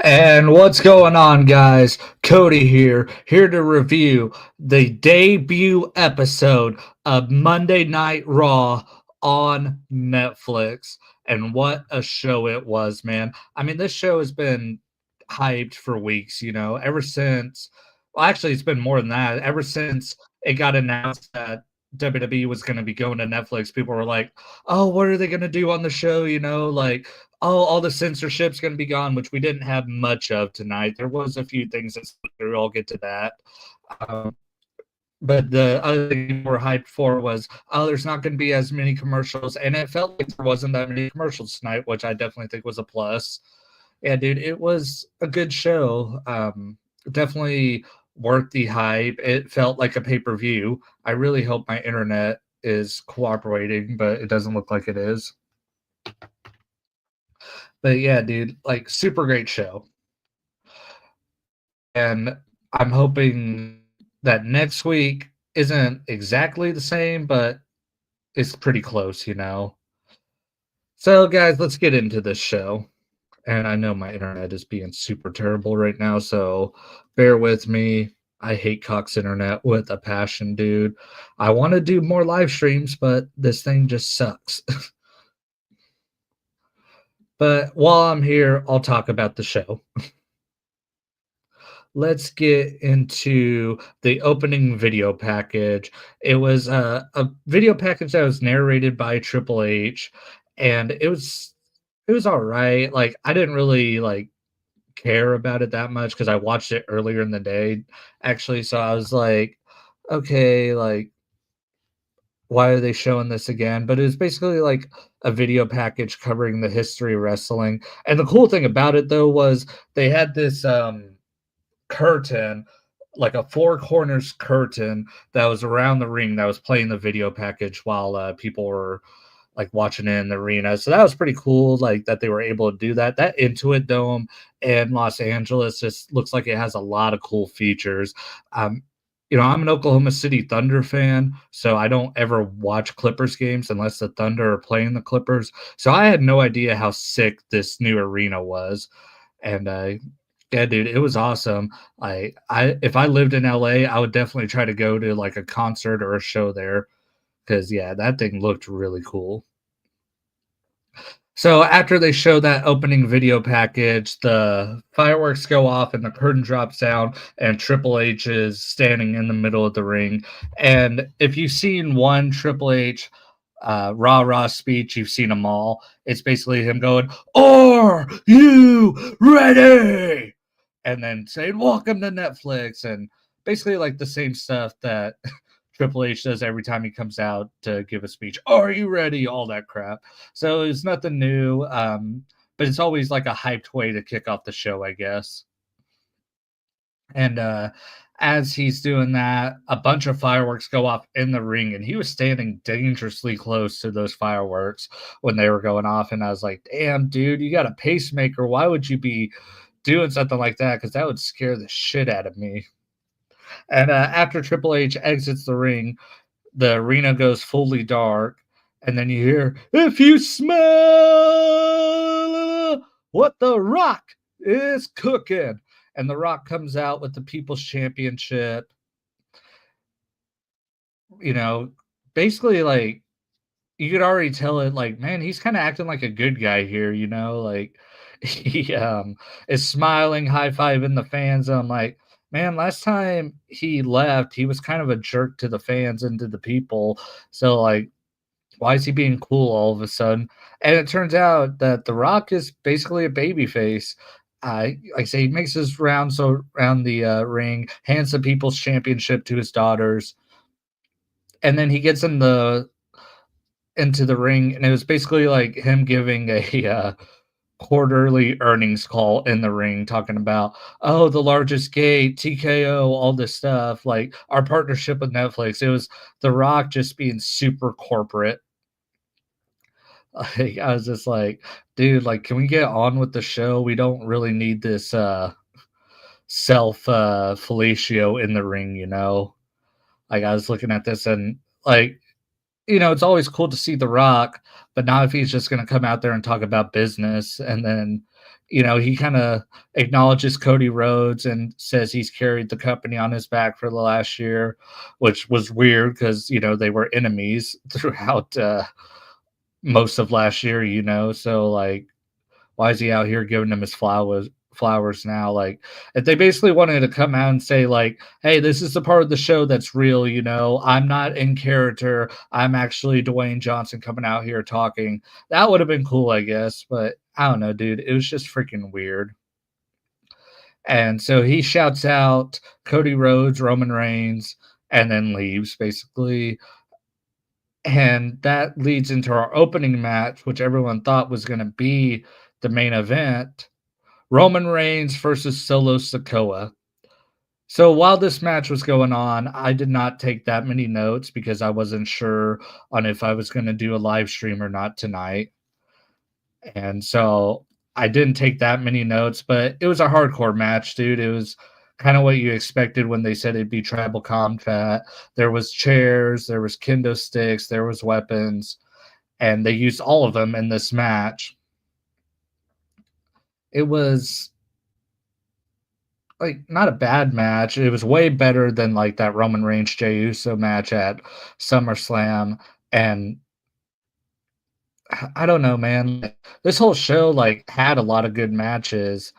And what's going on, guys? Cody here to review the debut episode of Monday Night Raw on Netflix. And what a show it was, man. I mean, this show has been hyped for weeks, ever since, well, actually, it's been more than that. Ever since it got announced that WWE was going to be going to Netflix, people were like, oh, what are they going to do on the show? Like, oh, all the censorship's going to be gone, which we didn't have much of tonight. There was a few things that I'll get to that. Um, but the other thing we're hyped for was, oh, there's not going to be as many commercials. And it felt like there wasn't that many commercials tonight, which I definitely think was a plus. Yeah, dude, it was a good show. Definitely worth the hype. It felt like a pay-per-view. I really hope my internet is cooperating, but it doesn't look like it is. But yeah, dude, like super great show. And I'm hoping that next week isn't exactly the same, but it's pretty close. So, guys, let's get into this show. And I know my internet is being super terrible right now, so bear with me. I hate Cox Internet with a passion, dude. I want to do more live streams, but this thing just sucks. But while I'm here, I'll talk about the show. Let's get into the opening video package. It was a video package that was narrated by Triple H, and it was all right. Like I didn't really like care about it that much because I watched it earlier in the day, actually. So I was like, okay, like why are they showing this again? But it was basically like a video package covering the history of wrestling. And the cool thing about it though was they had this curtain, like a four corners curtain that was around the ring that was playing the video package while people were like watching it in the arena. So that was pretty cool, like that they were able to do that. That Intuit Dome in Los Angeles just looks like it has a lot of cool features. Um, I'm an Oklahoma City Thunder fan, so I don't ever watch Clippers games unless the Thunder are playing the Clippers. So I had no idea how sick this new arena was. And yeah, dude, it was awesome. I if I lived in LA, I would definitely try to go to like a concert or a show there because yeah, that thing looked really cool. So after they show that opening video package, the fireworks go off and the curtain drops down, and Triple H is standing in the middle of the ring. And if you've seen one Triple H rah rah speech, you've seen them all. It's basically him going, "Are you ready?" And then saying, "Welcome to Netflix," and basically like the same stuff that Triple H does every time he comes out to give a speech. Are you ready? All that crap. So it's nothing new, but it's always like a hyped way to kick off the show, I guess. And as he's doing that, a bunch of fireworks go off in the ring, and he was standing dangerously close to those fireworks when they were going off. And I was like, damn, dude, you got a pacemaker. Why would you be doing something like that? Because that would scare the shit out of me. And after Triple H exits the ring, the arena goes fully dark, and then you hear, if you smell what the Rock is cooking. And the Rock comes out with the People's Championship. You know, basically, like, you could already tell it, like, man, he's kind of acting like a good guy here, like, he is smiling, high-fiving the fans. And I'm like, man, last time he left, he was kind of a jerk to the fans and to the people. So, like, why is he being cool all of a sudden? And it turns out that The Rock is basically a baby face. Like I say, he makes his rounds around the ring, hands the People's Championship to his daughters, and then he gets into the ring, and it was basically like him giving a quarterly earnings call in the ring, talking about, oh, the largest gate, TKO, all this stuff, like our partnership with Netflix. It was The Rock just being super corporate. Like, I was just like, dude, like, can we get on with the show? We don't really need this self fellatio in the ring. Like, I was looking at this and like it's always cool to see The Rock, but not if he's just gonna come out there and talk about business, and then, he kinda acknowledges Cody Rhodes and says he's carried the company on his back for the last year, which was weird because they were enemies throughout, most of last year, so, like, why is he out here giving him his flowers now? Like, if they basically wanted to come out and say, like, "Hey, this is the part of the show that's real, I'm not in character. I'm actually Dwayne Johnson coming out here talking." That would have been cool, I guess, but I don't know, dude. It was just freaking weird. And so he shouts out Cody Rhodes, Roman Reigns, and then leaves basically. And that leads into our opening match, which everyone thought was going to be the main event. Roman Reigns versus Solo Sikoa. So while this match was going on, I did not take that many notes because I wasn't sure on if I was going to do a live stream or not tonight. And so I didn't take that many notes, but it was a hardcore match, dude. It was kind of what you expected when they said it'd be tribal combat. There was chairs, there was kendo sticks, there was weapons, and they used all of them in this match. It was like not a bad match. It was way better than like that Roman Reigns Jey Uso match at SummerSlam. And I don't know, man. This whole show like had a lot of good matches.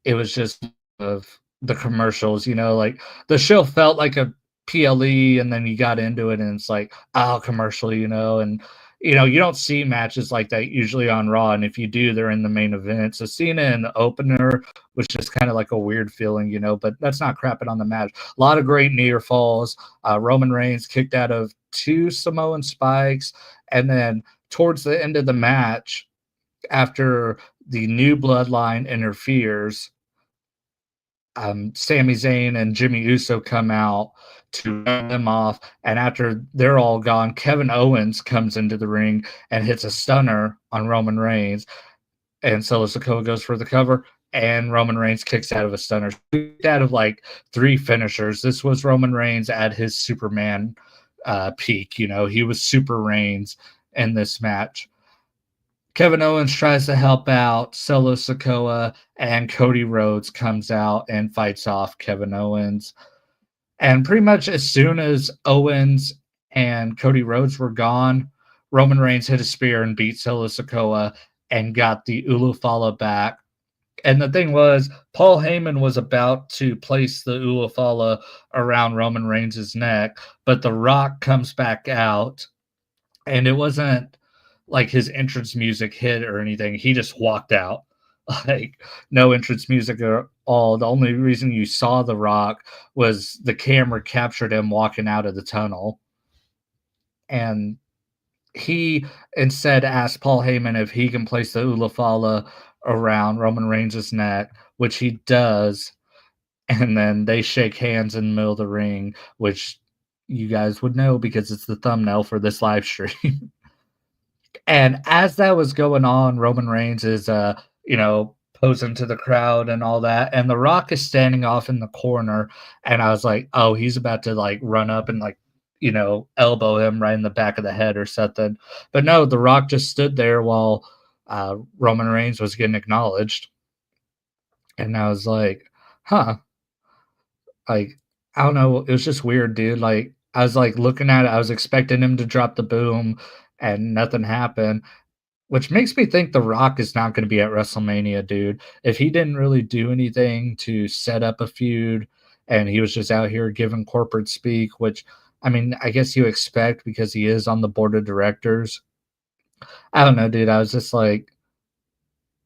It was just of the commercials, like the show felt like a PLE and then you got into it and it's like, oh, commercial, and you don't see matches like that usually on Raw, and if you do, they're in the main event. So seeing it in the opener was just kind of like a weird feeling, but that's not crapping on the match. A lot of great near falls. Roman Reigns kicked out of two Samoan spikes, and then towards the end of the match, after the new bloodline interferes, Sami Zayn and Jimmy Uso come out to run them off, and after they're all gone, Kevin Owens comes into the ring and hits a stunner on Roman Reigns, and Solo Sikoa goes for the cover, and Roman Reigns kicks out of a stunner. Out of like three finishers, this was Roman Reigns at his Superman peak. He was Super Reigns in this match. Kevin Owens tries to help out Solo Sikoa, and Cody Rhodes comes out and fights off Kevin Owens. And pretty much as soon as Owens and Cody Rhodes were gone, Roman Reigns hit a spear and beat Solo Sikoa and got the Ulufala back. And the thing was, Paul Heyman was about to place the Ulufala around Roman Reigns' neck, but The Rock comes back out, and it wasn't like his entrance music hit or anything. He just walked out. Like no entrance music at all. The only reason you saw The Rock was the camera captured him walking out of the tunnel. And he instead asked Paul Heyman if he can place the Ulafala around Roman Reigns' neck, which he does. And then they shake hands in the middle of the ring, which you guys would know because it's the thumbnail for this live stream. And as that was going on, Roman Reigns is, posing to the crowd and all that. And The Rock is standing off in the corner. And I was like, oh, he's about to like run up and like, elbow him right in the back of the head or something. But no, The Rock just stood there while Roman Reigns was getting acknowledged. And I was like, huh, like, I don't know. It was just weird, dude. Like, I was like looking at it, I was expecting him to drop the boom and nothing happened. Which makes me think The Rock is not gonna be at WrestleMania, dude. If he didn't really do anything to set up a feud and he was just out here giving corporate speak, which, I mean, I guess you expect because he is on the board of directors. I don't know, dude. I was just like,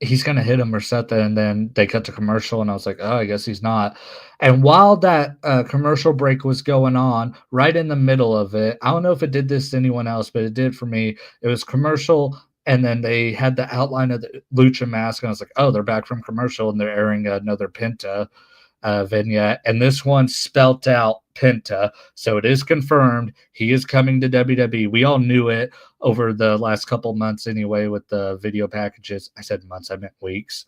he's gonna hit him or something, and then they cut to commercial, and I was like, "Oh, I guess he's not." And while that commercial break was going on, right in the middle of it, I don't know if it did this to anyone else, but it did for me. It was commercial, and then they had the outline of the lucha mask, and I was like, "Oh, they're back from commercial, and they're airing another Penta vignette." And this one spelt out Penta, so it is confirmed he is coming to WWE. We all knew it over the last couple months anyway with the video packages. I said months, I meant weeks.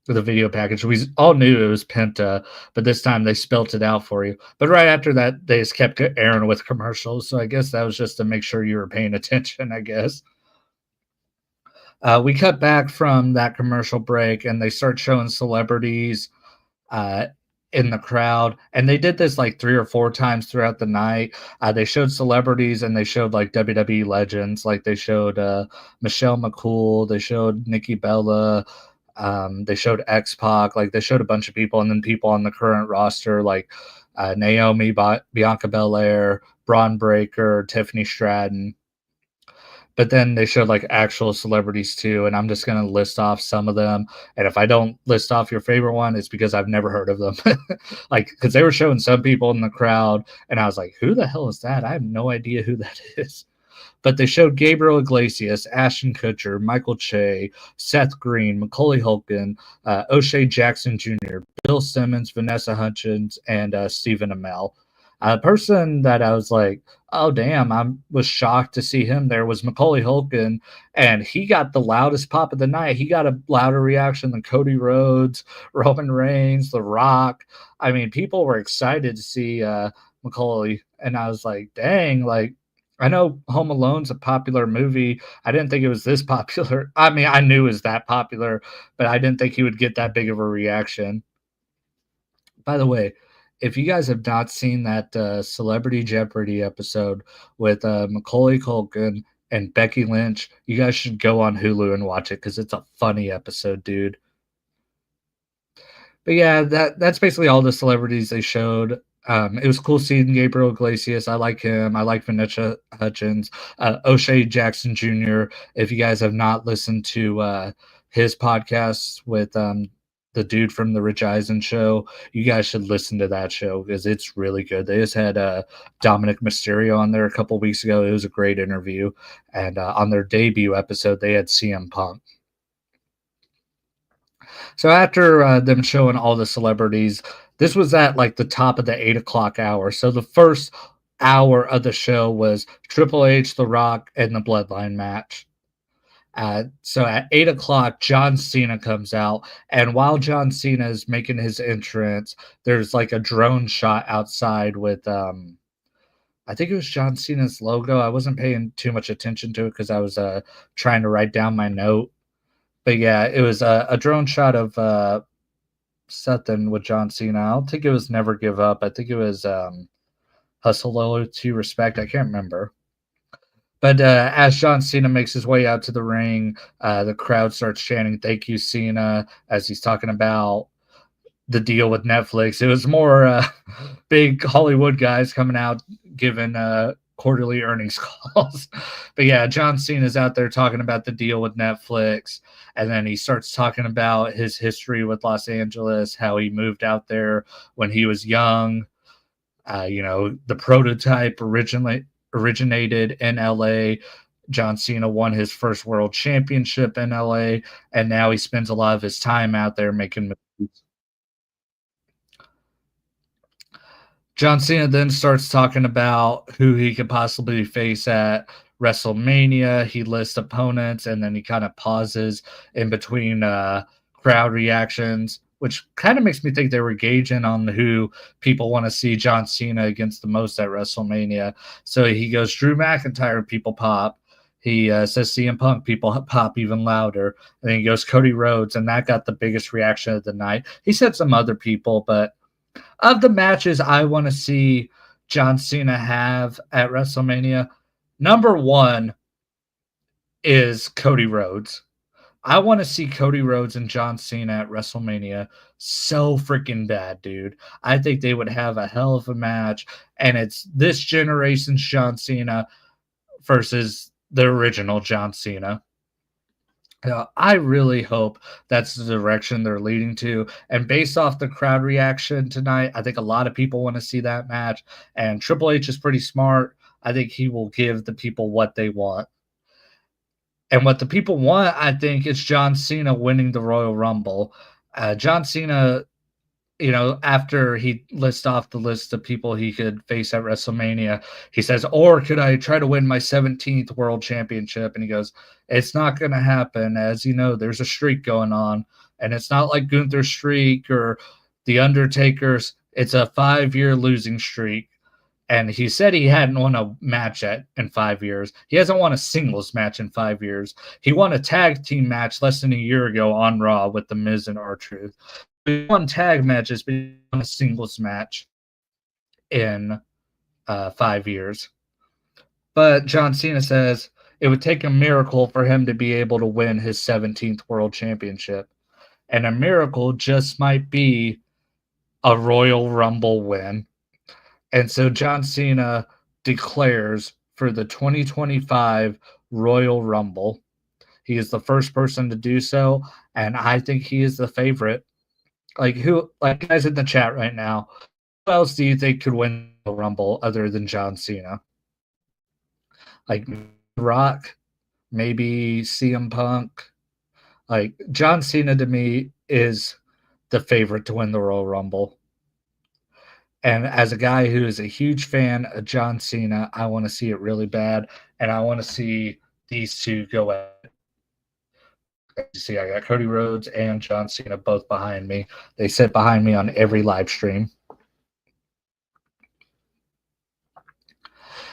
the video package. We all knew it was Penta, but this time they spelt it out for you. But right after that, they just kept airing with commercials. So I guess that was just to make sure you were paying attention, I guess. We cut back from that commercial break and they start showing celebrities uh, in the crowd. And they did this like 3 or 4 times throughout the night. They showed celebrities and they showed like WWE legends. Like they showed Michelle McCool, they showed Nikki Bella, they showed X Pac. Like they showed a bunch of people, and then people on the current roster like Naomi, Bianca Belair, Braun Breaker, Tiffany Stratton. But then they showed like actual celebrities too, and I'm just gonna list off some of them. And if I don't list off your favorite one, it's because I've never heard of them. Like, because they were showing some people in the crowd, and I was like, "Who the hell is that? I have no idea who that is." But they showed Gabriel Iglesias, Ashton Kutcher, Michael Che, Seth Green, Macaulay Culkin, O'Shea Jackson Jr., Bill Simmons, Vanessa Hudgens, and Stephen Amell. A person that I was like, oh damn, I was shocked to see him there was Macaulay Culkin, and he got the loudest pop of the night. He got a louder reaction than Cody Rhodes, Roman Reigns, The Rock. I mean, people were excited to see Macaulay, and I was like, dang, like I know Home Alone's a popular movie. I didn't think it was this popular. I mean, I knew it was that popular, but I didn't think he would get that big of a reaction. By the way, if you guys have not seen that Celebrity Jeopardy episode with Macaulay Culkin and Becky Lynch, you guys should go on Hulu and watch it because it's a funny episode, dude. But yeah, that's basically all the celebrities they showed. It was cool seeing Gabriel Iglesias. I like him. I like Vanessa Hudgens, O'Shea Jackson Jr. If you guys have not listened to his podcast with the dude from the Rich Eisen show, you guys should listen to that show because it's really good. They just had Dominic Mysterio on there a couple weeks ago. It was a great interview. And on their debut episode, they had CM Punk. So after them showing all the celebrities, this was at like the top of the 8 o'clock hour. So the first hour of the show was Triple H, The Rock, and the Bloodline match. So at 8 o'clock, John Cena comes out, and while John Cena is making his entrance, there's like a drone shot outside with I think it was John Cena's logo. I wasn't paying too much attention to it because I was trying to write down my note. But yeah, it was a drone shot of something with John Cena. I don't think it was Never Give Up. I think it was Hustle Loyalty Respect. I can't remember. But as John Cena makes his way out to the ring, the crowd starts chanting, "Thank you, Cena," as he's talking about the deal with Netflix. It was more big Hollywood guys coming out giving quarterly earnings calls. But yeah, John Cena's out there talking about the deal with Netflix. And then he starts talking about his history with Los Angeles, how he moved out there when he was young. The prototype originally originated in LA. John Cena won his first world championship in LA, and now he spends a lot of his time out there making movies. John Cena then starts talking about who he could possibly face at WrestleMania. He lists opponents and then he kind of pauses in between crowd reactions, which kind of makes me think they were gauging on who people want to see John Cena against the most at WrestleMania. So he goes Drew McIntyre, people pop. He says CM Punk, people pop even louder. And then he goes Cody Rhodes, and that got the biggest reaction of the night. He said some other people, but of the matches I want to see John Cena have at WrestleMania, number one is Cody Rhodes. I want to see Cody Rhodes and John Cena at WrestleMania so freaking bad, dude. I think they would have a hell of a match, and it's this generation's John Cena versus the original John Cena. I really hope that's the direction they're leading to. And based off the crowd reaction tonight, I think a lot of people want to see that match. And Triple H is pretty smart. I think he will give the people what they want. And what the people want, I think, is John Cena winning the Royal Rumble. John Cena, after he lists off the list of people he could face at WrestleMania, he says, or could I try to win my 17th world championship? And he goes, it's not going to happen. As you know, there's a streak going on. And it's not like Gunther's streak or The Undertaker's. It's a 5-year losing streak. And he said he hadn't won a match in 5 years. He hasn't won a singles match in 5 years. He won a tag team match less than a year ago on Raw with The Miz and R-Truth. He won tag matches, but he won a singles match in 5 years. But John Cena says it would take a miracle for him to be able to win his 17th World Championship. And a miracle just might be a Royal Rumble win. And so John Cena declares for the 2025 Royal Rumble. He is the first person to do so, and I think he is the favorite. Like guys in the chat right now, who else do you think could win the Rumble other than John Cena? Like Rock, maybe CM Punk. Like John Cena to me is the favorite to win the Royal Rumble. And as a guy who is a huge fan of John Cena, I want to see it really bad, and I want to see these two go at it. You see, I got Cody Rhodes and John Cena both behind me. They sit behind me on every live stream.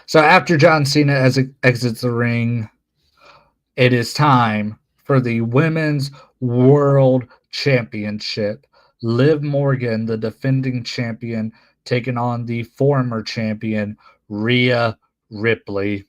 So after John Cena exits the ring, it is time for the Women's World Championship. Liv Morgan, the defending champion, taking on the former champion, Rhea Ripley.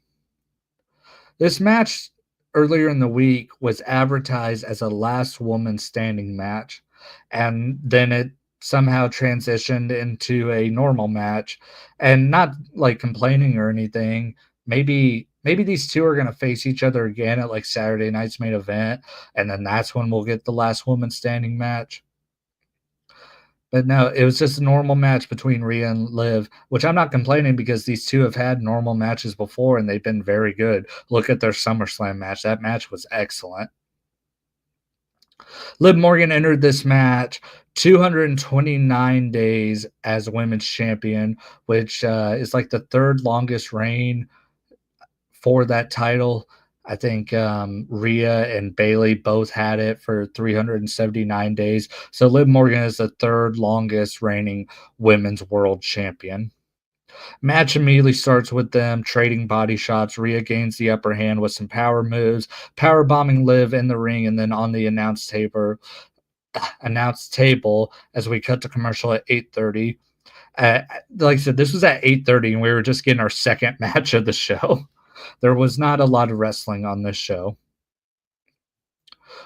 This match earlier in the week was advertised as a last woman standing match, and then it somehow transitioned into a normal match. And not like complaining or anything. Maybe these two are going to face each other again at like Saturday night's main event, and then that's when we'll get the last woman standing match. But no, it was just a normal match between Rhea and Liv, which I'm not complaining because these two have had normal matches before and they've been very good. Look at their SummerSlam match. That match was excellent. Liv Morgan entered this match 229 days as women's champion, which is like the third longest reign for that title. I think Rhea and Bayley both had it for 379 days. So Liv Morgan is the third longest reigning women's world champion. Match immediately starts with them trading body shots. Rhea gains the upper hand with some power moves, power bombing Liv in the ring, and then on the announced table as we cut to commercial at 8:30. Like I said, this was at 8:30, and we were just getting our second match of the show. There was not a lot of wrestling on this show.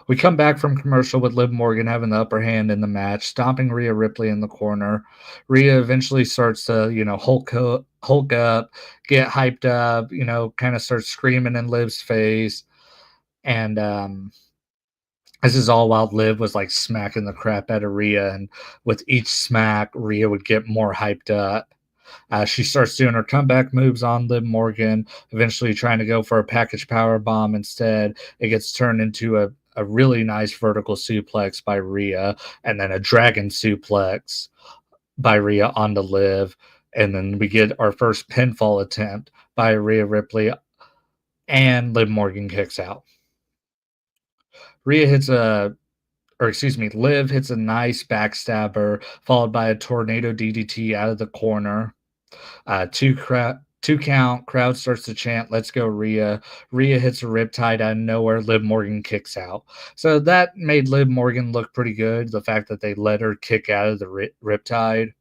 We come back from commercial with Liv Morgan having the upper hand in the match, stomping Rhea Ripley in the corner. Rhea eventually starts to, Hulk up, get hyped up, kind of starts screaming in Liv's face. And this is all while Liv was like smacking the crap out of Rhea. And with each smack, Rhea would get more hyped up. She starts doing her comeback moves on Liv Morgan, eventually trying to go for a package power bomb. Instead, it gets turned into a really nice vertical suplex by Rhea, and then a dragon suplex by Rhea onto Liv. And then we get our first pinfall attempt by Rhea Ripley, and Liv Morgan kicks out. Liv hits a nice backstabber, followed by a tornado DDT out of the corner. Two count. Crowd starts to chant, "Let's go, Rhea." Rhea hits a riptide out of nowhere. Liv Morgan kicks out. So that made Liv Morgan look pretty good. The fact that they let her kick out of the riptide.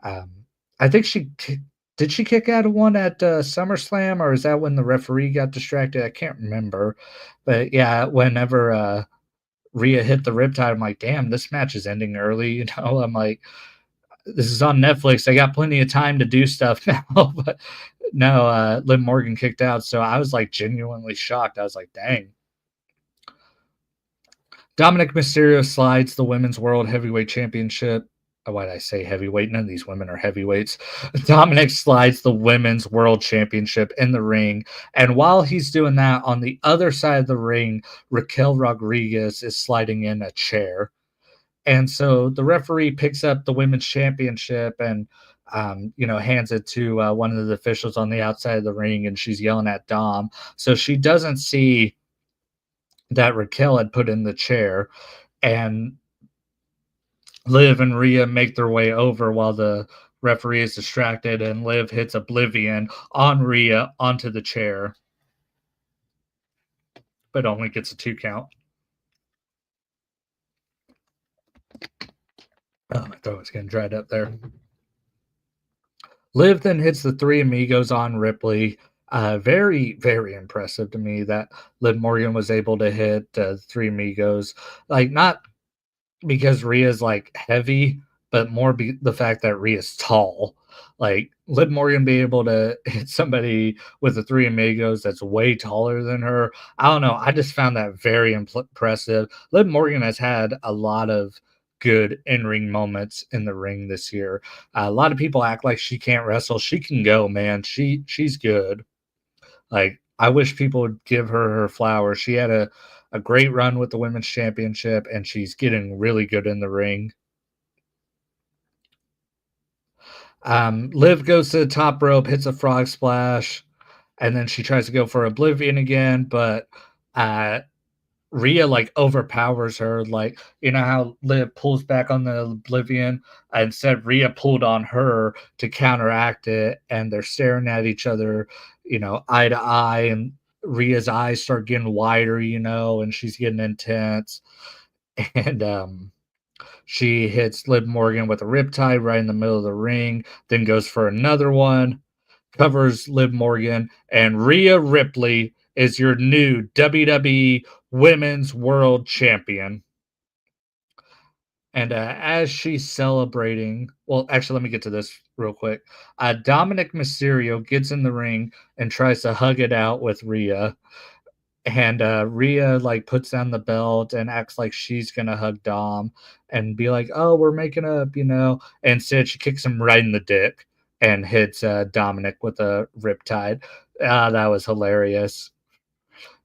I think did she kick out of one at SummerSlam, or is that when the referee got distracted? I can't remember. But yeah, whenever Rhea hit the riptide, I'm like, damn, this match is ending early. I'm like, this is on Netflix. They got plenty of time to do stuff now. But no, Liv Morgan kicked out. So I was like genuinely shocked. I was like, dang. Dominic Mysterio slides the Women's World Heavyweight Championship. Why did I say heavyweight? None of these women are heavyweights. Dominic slides the Women's World Championship in the ring. And while he's doing that, on the other side of the ring, Raquel Rodriguez is sliding in a chair. And so the referee picks up the Women's Championship and, hands it to one of the officials on the outside of the ring, and she's yelling at Dom. So she doesn't see that Raquel had put in the chair. And Liv and Rhea make their way over while the referee is distracted, and Liv hits Oblivion on Rhea onto the chair, but only gets a 2 count. Oh, my throat's getting dried up there. Liv then hits the Three Amigos on Ripley. Very, very impressive to me that Liv Morgan was able to hit Three Amigos. Like, not because Rhea's like heavy, but more the fact that Rhea's tall. Like Liv Morgan be able to hit somebody with the Three Amigos that's way taller than her. I don't know. I just found that very impressive. Liv Morgan has had a lot of good in-ring moments in the ring this year. A lot of people act like she can't wrestle. She can go, man. She's good. Like I wish people would give her flowers. She had a great run with the women's championship, and she's getting really good in the ring. Liv goes to the top rope, hits a frog splash, and then she tries to go for Oblivion again, but uh, Rhea like overpowers her. Like, you know how Liv pulls back on the Oblivion? Instead, Rhea pulled on her to counteract it, and they're staring at each other, eye to eye, and Rhea's eyes start getting wider, and she's getting intense. And she hits Liv Morgan with a riptide right in the middle of the ring, then goes for another one, covers Liv Morgan, and Rhea Ripley is your new WWE Women's World Champion. And as she's celebrating, well, actually, let me get to this real quick. Dominic Mysterio gets in the ring and tries to hug it out with Rhea. And Rhea like puts down the belt and acts like she's gonna hug Dom and be like, "Oh, we're making up." Instead, she kicks him right in the dick and hits Dominic with a riptide. That was hilarious.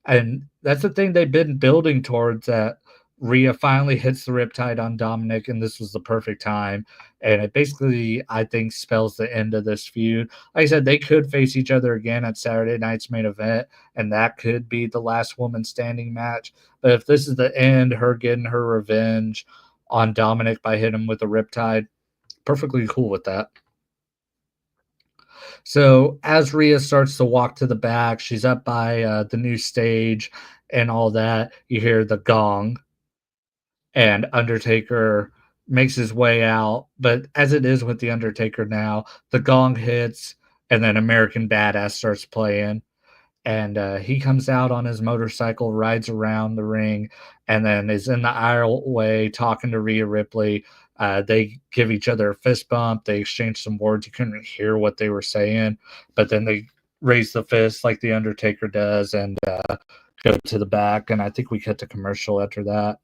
And that's the thing they've been building towards, that Rhea finally hits the riptide on Dominic, and this was the perfect time. And it basically, I think, spells the end of this feud. Like I said, they could face each other again at Saturday night's main event, and that could be the last woman standing match. But if this is the end, her getting her revenge on Dominic by hitting him with a riptide, perfectly cool with that. So as Rhea starts to walk to the back, she's up by the new stage and all that. You hear the gong, and Undertaker makes his way out. But as it is with the Undertaker now, the gong hits, and then American Badass starts playing, and he comes out on his motorcycle, rides around the ring, and then is in the aisleway talking to Rhea Ripley. They give each other a fist bump. They exchange some words. You couldn't hear what they were saying, but then they raise the fist like the Undertaker does and go to the back. And I think we cut to commercial after that.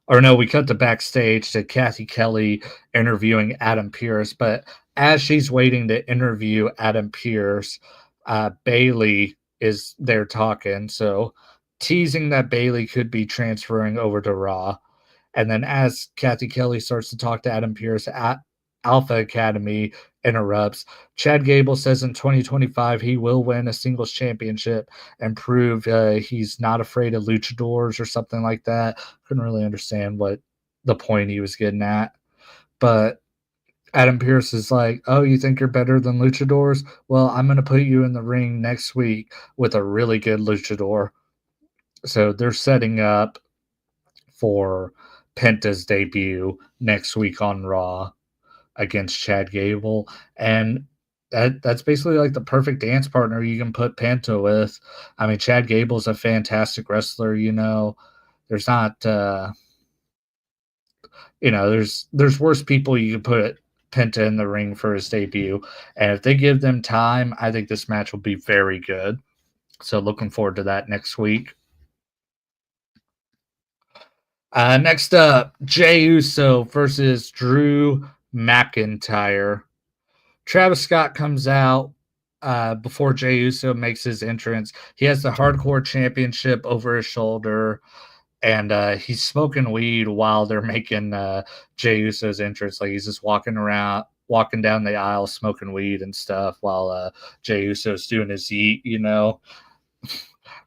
Or no, we cut to backstage to Kathy Kelly interviewing Adam Pearce. But as she's waiting to interview Adam Pearce, Bailey is there talking. So teasing that Bailey could be transferring over to Raw. And then as Kathy Kelly starts to talk to Adam Pearce, at Alpha Academy interrupts. Chad Gable says in 2025 he will win a singles championship and prove he's not afraid of luchadors or something like that. Couldn't really understand what the point he was getting at. But Adam Pearce is like, "Oh, you think you're better than luchadors? Well, I'm going to put you in the ring next week with a really good luchador." So they're setting up for Penta's debut next week on Raw against Chad Gable, and that's basically like the perfect dance partner you can put Penta with. I mean, Chad Gable's a fantastic wrestler. There's not, there's worse people you could put Penta in the ring for his debut, and if they give them time, I think this match will be very good. So looking forward to that next week. Next up, Jey Uso versus Drew McIntyre. Travis Scott comes out before Jey Uso makes his entrance. He has the Hardcore Championship over his shoulder, and he's smoking weed while they're making Jey Uso's entrance. Like he's just walking down the aisle, smoking weed and stuff while Jey Uso's doing his eat.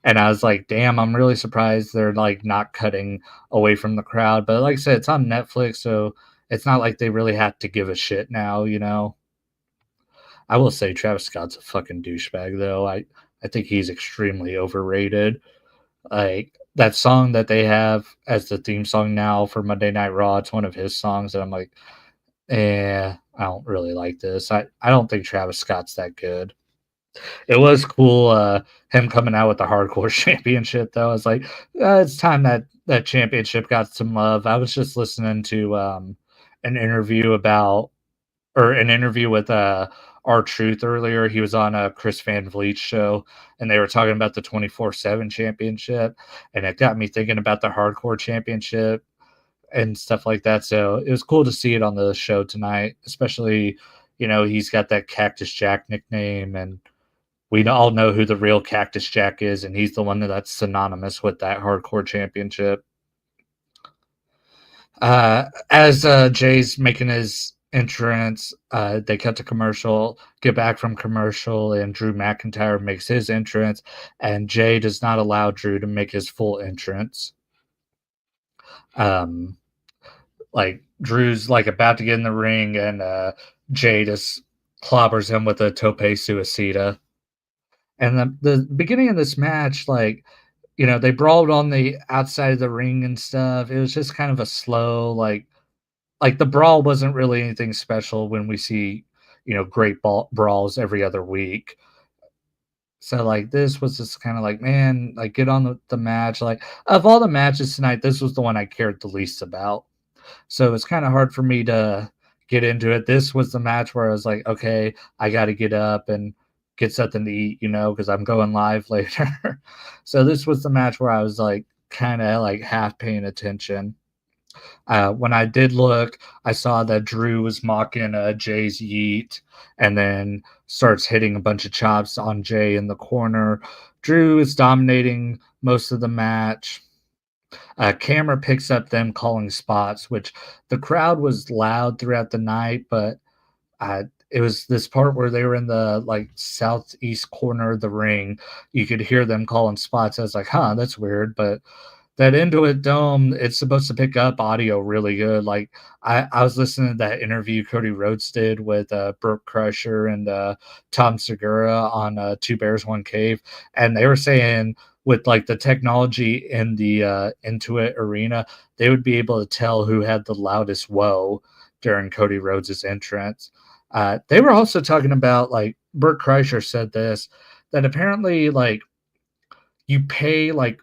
And I was like, "Damn, I'm really surprised they're, like, not cutting away from the crowd," but like I said, it's on Netflix, so it's not like they really have to give a shit now, you know? I will say Travis Scott's a fucking douchebag, though. I think he's extremely overrated. Like, that song that they have as the theme song now for Monday Night Raw, it's one of his songs, and I'm like, I don't really like this. I don't think Travis Scott's that good. It was cool, him coming out with the Hardcore Championship, though. I was like, it's time that that championship got some love. I was just listening to, an interview about or an interview with, R-Truth earlier. He was on a Chris Van Vliet's show, and they were talking about the 24/7 championship, and it got me thinking about the Hardcore Championship and stuff like that. So it was cool to see it on the show tonight, especially, he's got that Cactus Jack nickname, and we all know who the real Cactus Jack is, and he's the one that's synonymous with that hardcore championship. As Jay's making his entrance, they cut to commercial, get back from commercial, and Drew McIntyre makes his entrance, and Jay does not allow Drew to make his full entrance. Um, like Drew's like about to get in the ring, and Jay just clobbers him with a tope suicida. And the beginning of this match, like, they brawled on the outside of the ring and stuff. It was just kind of a slow, like the brawl wasn't really anything special when we see, great brawls every other week. So like this was just kind of like, man, like get on the match. Like of all the matches tonight, this was the one I cared the least about. So it's kind of hard for me to get into it. This was the match where I was like, okay, I got to get up and get something to eat, because I'm going live later. So this was the match where I was like, kind of like half paying attention. When I did look, I saw that Drew was mocking Jay's yeet and then starts hitting a bunch of chops on Jay in the corner. Drew is dominating most of the match. Camera picks up them calling spots, which the crowd was loud throughout the night, but it was this part where they were in the like southeast corner of the ring. You could hear them calling spots. I was like, huh, that's weird. But that Intuit Dome, it's supposed to pick up audio really good. Like I was listening to that interview Cody Rhodes did with Brooke Crusher and Tom Segura on Two Bears One Cave, and they were saying with like the technology in the Intuit arena, they would be able to tell who had the loudest whoa during Cody Rhodes' entrance. They were also talking about like Burt Kreischer said this that apparently like you pay like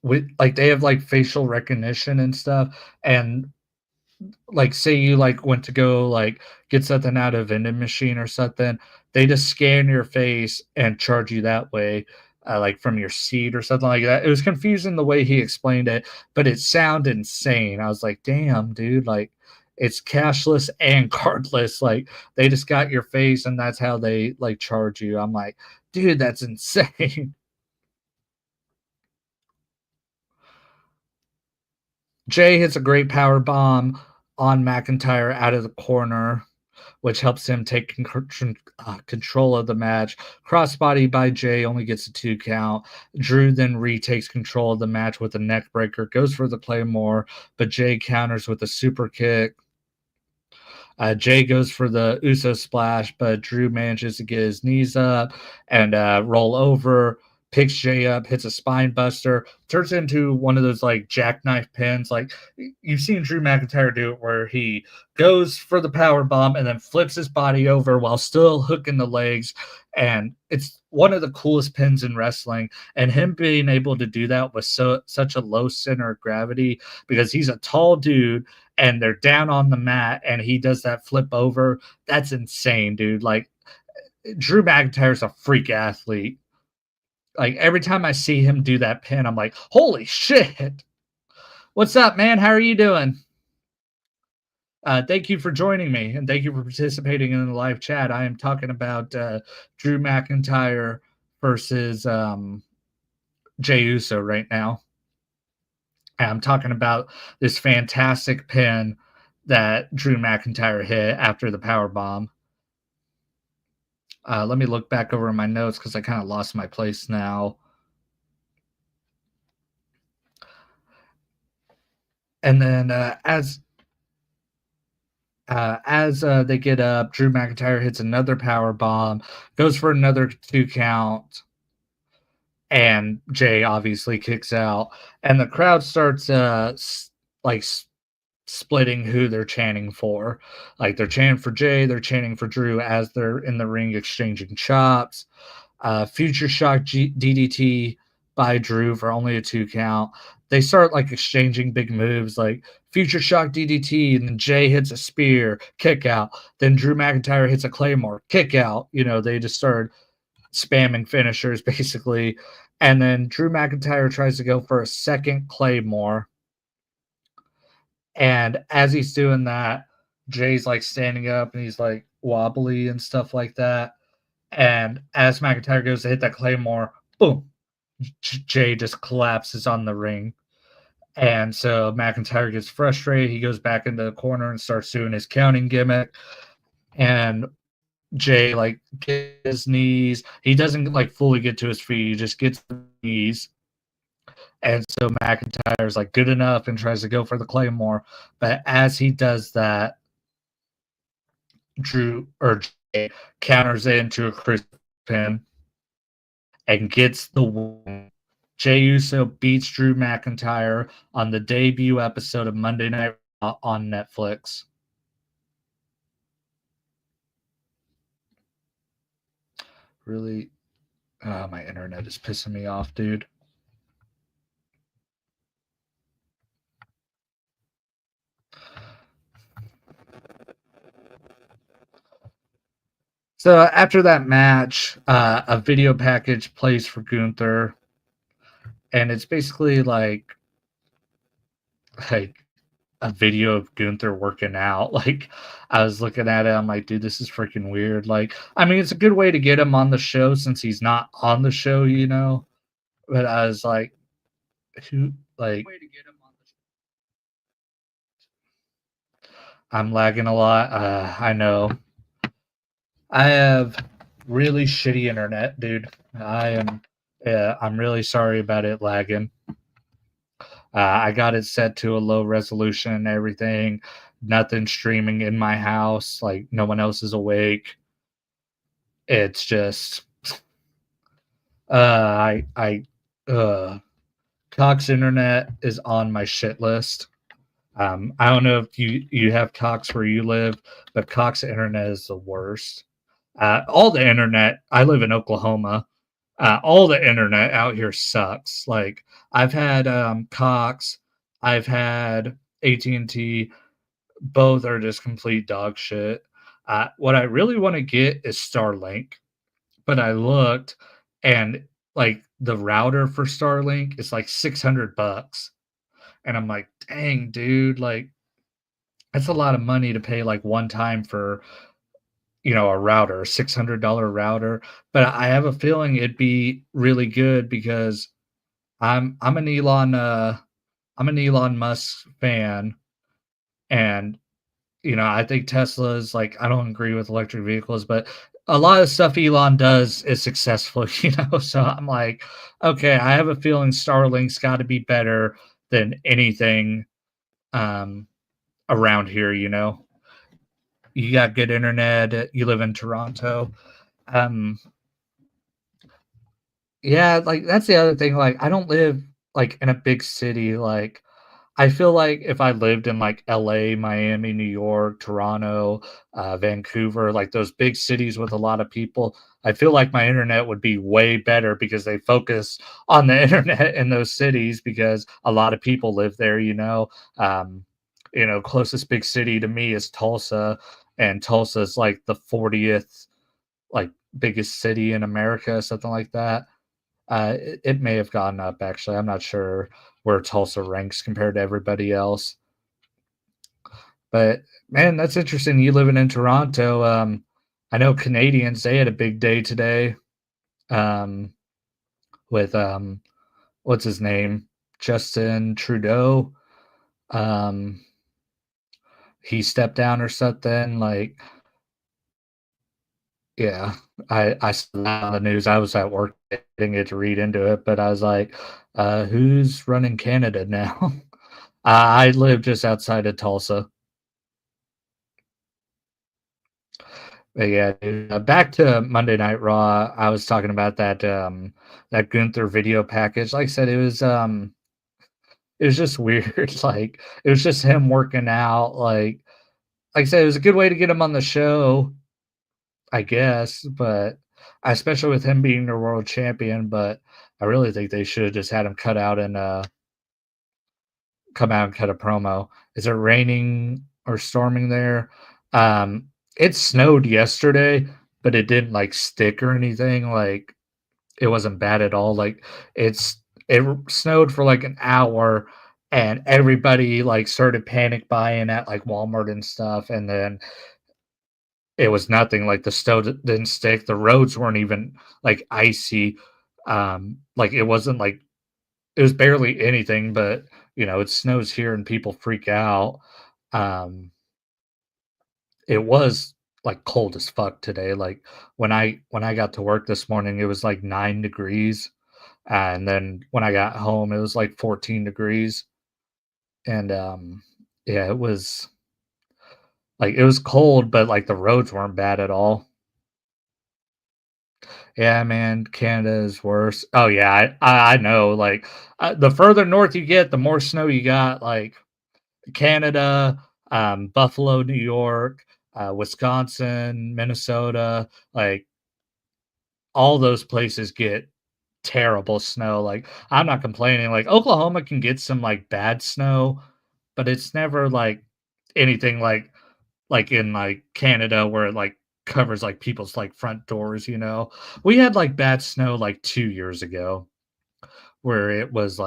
with like they have like facial recognition and stuff, and like say you like went to go like get something out of a vending machine or something, they just scan your face and charge you that way, like from your seat or something like that. It was confusing the way he explained it, but it sounded insane. I was like, damn, dude, like it's cashless and cardless. Like they just got your face and that's how they like charge you. I'm like, dude, that's insane. Jay hits a great power bomb on McIntyre out of the corner, which helps him take control of the match. Crossbody by Jay only gets a 2 count. Drew then retakes control of the match with a neck breaker, goes for the Claymore, but Jay counters with a super kick. Jay goes for the Uso splash, but Drew manages to get his knees up and roll over, picks Jay up, hits a spine buster, turns into one of those like jackknife pins. Like you've seen Drew McIntyre do it where he goes for the power bomb and then flips his body over while still hooking the legs. And it's one of the coolest pins in wrestling. And him being able to do that with such a low center of gravity because he's a tall dude and they're down on the mat and he does that flip over. That's insane, dude. Like Drew McIntyre's a freak athlete. Like every time I see him do that pin, I'm like, holy shit. What's up, man? How are you doing? Thank you for joining me and thank you for participating in the live chat. I am talking about Drew McIntyre versus Jey Uso right now. And I'm talking about this fantastic pin that Drew McIntyre hit after the power bomb. Let me look back over my notes because I kind of lost my place now. And then as they get up, Drew McIntyre hits another power bomb, goes for another 2 count, and Jay obviously kicks out, and the crowd starts like splitting who they're chanting for. Like they're chanting for Jay, they're chanting for Drew as they're in the ring exchanging chops. Future Shock DDT by Drew for only a 2 count. They start like exchanging big moves like Future Shock DDT, and then Jay hits a spear, kick out. Then Drew McIntyre hits a Claymore, kick out. They just started spamming finishers basically. And then Drew McIntyre tries to go for a second Claymore. And as he's doing that, Jay's like standing up and he's like wobbly and stuff like that. And as McIntyre goes to hit that Claymore, boom, Jay just collapses on the ring. And so McIntyre gets frustrated. He goes back into the corner and starts doing his counting gimmick. And Jay like gets his knees. He doesn't like fully get to his feet. He just gets the knees. And so McIntyre's like good enough and tries to go for the Claymore. But as he does that, Drew or Jay counters it into a crisp pin and gets the win. Jay Uso beats Drew McIntyre on the debut episode of Monday Night Raw on Netflix. Really, my internet is pissing me off, dude. So after that match, a video package plays for Gunther, and it's basically like a video of Gunther working out. Like I was looking at it, I'm like, dude, this is freaking weird. Like, I mean, it's a good way to get him on the show since he's not on the show. But I was like, who like I'm lagging a lot. I know. I have really shitty internet, dude. I'm really sorry about it lagging. I got it set to a low resolution and everything. Nothing streaming in my house. Like no one else is awake. It's just I Cox internet is on my shit list. I don't know if you have Cox where you live, but Cox internet is the worst. All the internet. I live in Oklahoma. All the internet out here sucks. Like I've had Cox, I've had AT&T. Both are just complete dog shit. What I really want to get is Starlink, but I looked and like the router for Starlink is like $600, and I'm like, dang, dude, like that's a lot of money to pay like one time for a router, $600 router. But I have a feeling it'd be really good because I'm an Elon Musk fan, and I think Tesla's like I don't agree with electric vehicles, but a lot of stuff Elon does is successful. So I'm like, okay, I have a feeling Starlink's got to be better than anything um, around here. You got good internet. You live in Toronto. Um, yeah, like that's the other thing. Like I don't live like in a big city. Like I feel like if I lived in like LA, Miami, New York, Toronto, Vancouver, like those big cities with a lot of people, I feel like my internet would be way better because they focus on the internet in those cities because a lot of people live there. Closest big city to me is Tulsa, and Tulsa is like the 40th like biggest city in America, something like that. It may have gone up actually. I'm not sure where Tulsa ranks compared to everybody else. But man, that's interesting. You living in Toronto. I know Canadians, they had a big day today. Um, with what's his name? Justin Trudeau. Um, he stepped down or something. Like, yeah, I saw that on the news. I was at work, didn't get to read into it, but I was like, who's running Canada now? I live just outside of Tulsa. But yeah, dude, back to Monday Night Raw. I was talking about that Gunther video package. Like I said, it was just weird. Like it was just him working out. Like I said, it was a good way to get him on the show, I guess. But especially with him being the world champion. But I really think they should have just had him come out and cut a promo. Is it raining or storming there? It snowed yesterday, but it didn't like stick or anything. Like it wasn't bad at all. Like it snowed for like an hour and everybody like started panic buying at like Walmart and stuff. And then it was nothing. Like the snow didn't stick. The roads weren't even like icy. Like it wasn't like it was barely anything, but, it snows here and people freak out. Um, it was, like, cold as fuck today, like, when I got to work this morning, it was, like, 9 degrees, and then when I got home, it was, like, 14 degrees, and, yeah, it was cold, but, like, the roads weren't bad at all. Yeah, man, Canada is worse. Oh, yeah, I know, like, the further north you get, the more snow you got, like Canada, Buffalo, New York, Wisconsin, Minnesota, like all those places get terrible snow. Like I'm not complaining. Like Oklahoma can get some like bad snow, but it's never like anything like in like Canada where it like covers like people's like front doors. We had like bad snow like 2 years ago where it was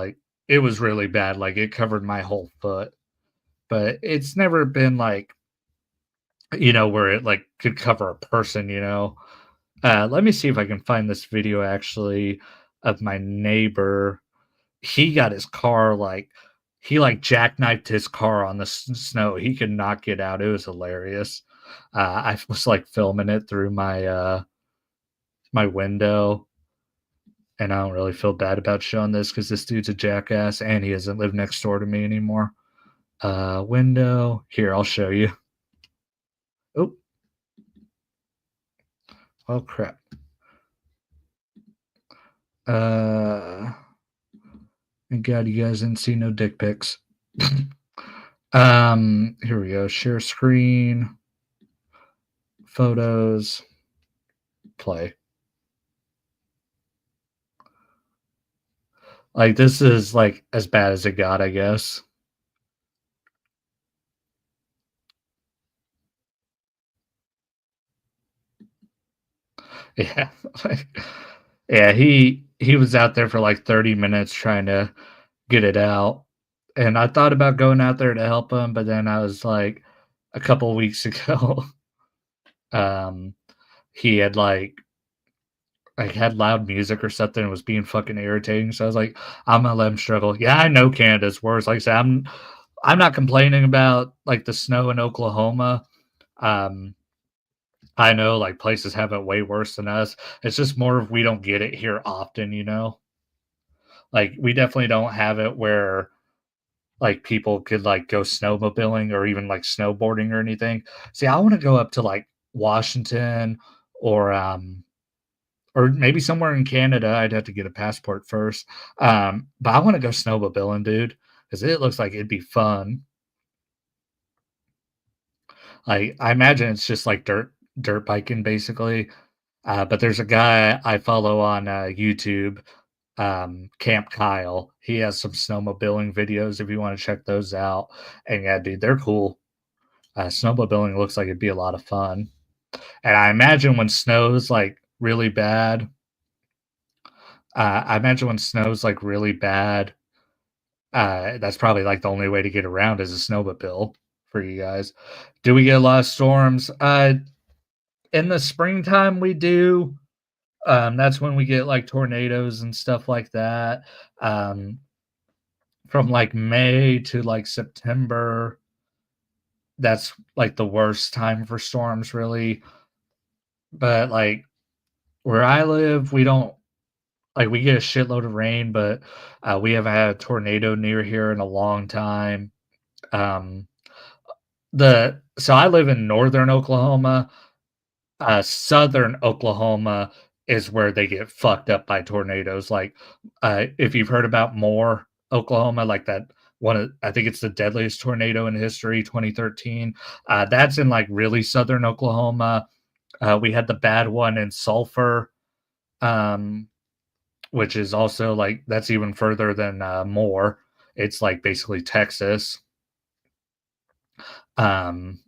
really bad. Like it covered my whole foot. But it's never been like where it, like, could cover a person. Let me see if I can find this video actually of my neighbor. He got his car, he, like, jackknifed his car on the snow. He could not get out. It was hilarious. I was, like, filming it through my window, and I don't really feel bad about showing this because this dude's a jackass, and he doesn't live next door to me anymore. Window. Here, I'll show you. Oh, oh, crap. Uh, Thank God you guys didn't see no dick pics. Here we go. Share screen, photos, play. Like this is like as bad as it got, I guess. Yeah. Like, yeah, he was out there for like 30 minutes trying to get it out. And I thought about going out there to help him, but then I was like a couple weeks ago, um, he had had loud music or something and was being fucking irritating. So I was like, I'm gonna let him struggle. Yeah, I know Canada's worse. Like I said, I'm not complaining about like the snow in Oklahoma. Um, I know like places have it way worse than us. It's just more of we don't get it here often. Like we definitely don't have it where like people could like go snowmobiling or even like snowboarding or anything. See, I want to go up to like Washington or or maybe somewhere in Canada. I'd have to get a passport first. But I want to go snowmobiling, dude, because it looks like it'd be fun. I imagine it's just like dirt biking basically. But there's a guy I follow on YouTube, Camp Kyle. He has some snowmobiling videos if you want to check those out. And yeah, dude, they're cool. Snowmobiling looks like it'd be a lot of fun. And I imagine when snow's like really bad, I imagine when snow's like really bad, that's probably like the only way to get around is a snowmobile for you guys. Do we get a lot of storms? In the springtime, we do. That's when we get like tornadoes and stuff like that. Um, from like May to like September, that's like the worst time for storms, really. But like where I live, we don't. Like, we get a shitload of rain, but, we haven't had a tornado near here in a long time. Um, the so I live in Northern Oklahoma. Southern Oklahoma is where they get fucked up by tornadoes. Like, if you've heard about Moore, Oklahoma, like that one of I think it's the deadliest tornado in history, 2013. That's in like really southern Oklahoma. We had the bad one in Sulphur, um, which is also like that's even further than Moore. It's like basically Texas. Um,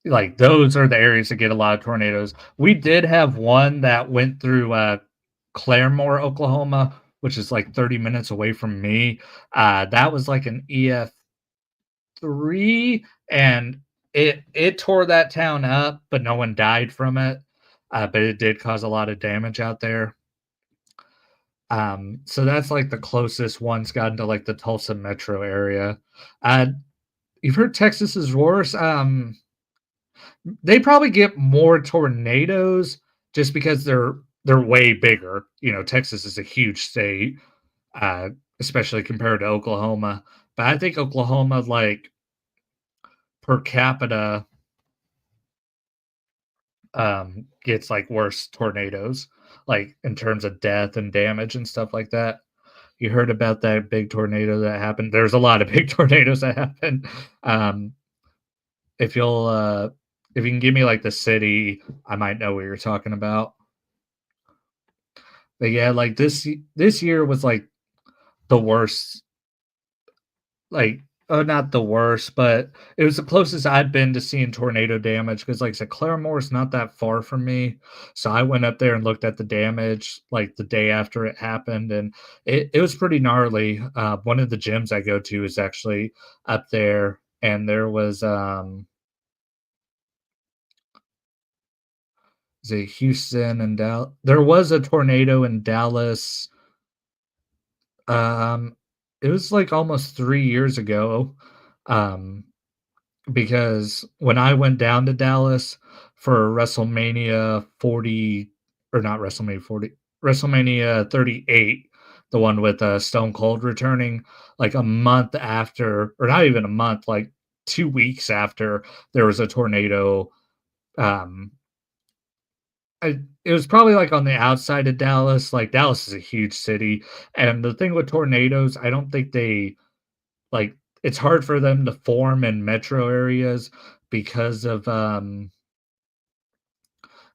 Like, those are the areas that get a lot of tornadoes. We did have one that went through, Claremore, Oklahoma, which is, like, 30 minutes away from me. That was, like, an EF3, and it tore that town up, but no one died from it, but it did cause a lot of damage out there. So that's, like, the closest one's gotten to, like, the Tulsa metro area. Uh, you've heard Texas is worse? They probably get more tornadoes just because they're way bigger. You know, Texas is a huge state, uh, especially compared to Oklahoma. But I think Oklahoma, like per capita, gets like worse tornadoes, like in terms of death and damage and stuff like that. You heard about that big tornado that happened? There's a lot of big tornadoes that happened. Um, if you'll, if you can give me like the city, I might know what you're talking about. But yeah, like this year was like the worst, like not the worst, but it was the closest I'd been to seeing tornado damage because like I said, Claremore is not that far from me. So I went up there and looked at the damage like the day after it happened, and it was pretty gnarly. One of the gyms I go to is actually up there, and there was is it Houston and Dallas? There was a tornado in Dallas. Um, it was like almost 3 years ago. Um, because when I went down to Dallas for WrestleMania 40, or not WrestleMania 40, WrestleMania 38, the one with Stone Cold returning, like a month after, or not even a month, like 2 weeks after there was a tornado. Um, it was probably like on the outside of Dallas. Like Dallas is a huge city, and the thing with tornadoes, I don't think they like it's hard for them to form in metro areas because of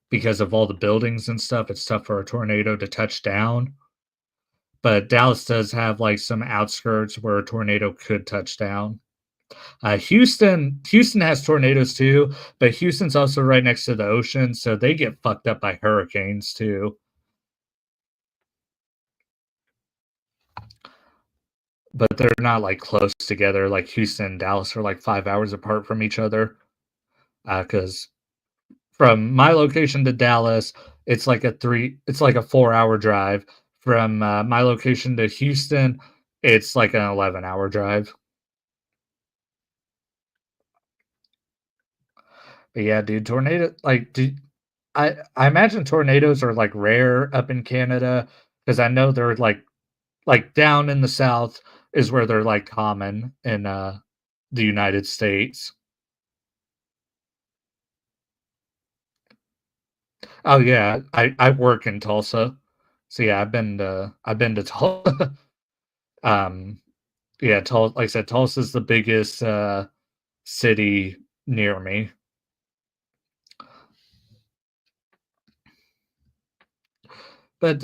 because of all the buildings and stuff. It's tough for a tornado to touch down. But Dallas does have like some outskirts where a tornado could touch down. Houston has tornadoes too, but Houston's also right next to the ocean, so they get fucked up by hurricanes too. But they're not like close together. Like Houston and Dallas are like 5 hours apart from each other. Because from my location to Dallas, it's like a 4-hour drive. From, my location to Houston, it's like an 11-hour drive. But yeah, dude, tornado like, dude, I imagine tornadoes are, like, rare up in Canada because I know they're, like, down in the South is where they're, like, common in, the United States. Oh, yeah, I work in Tulsa. So, yeah, I've been to Tulsa. Um, yeah, like I said, Tulsa's the biggest, city near me. But,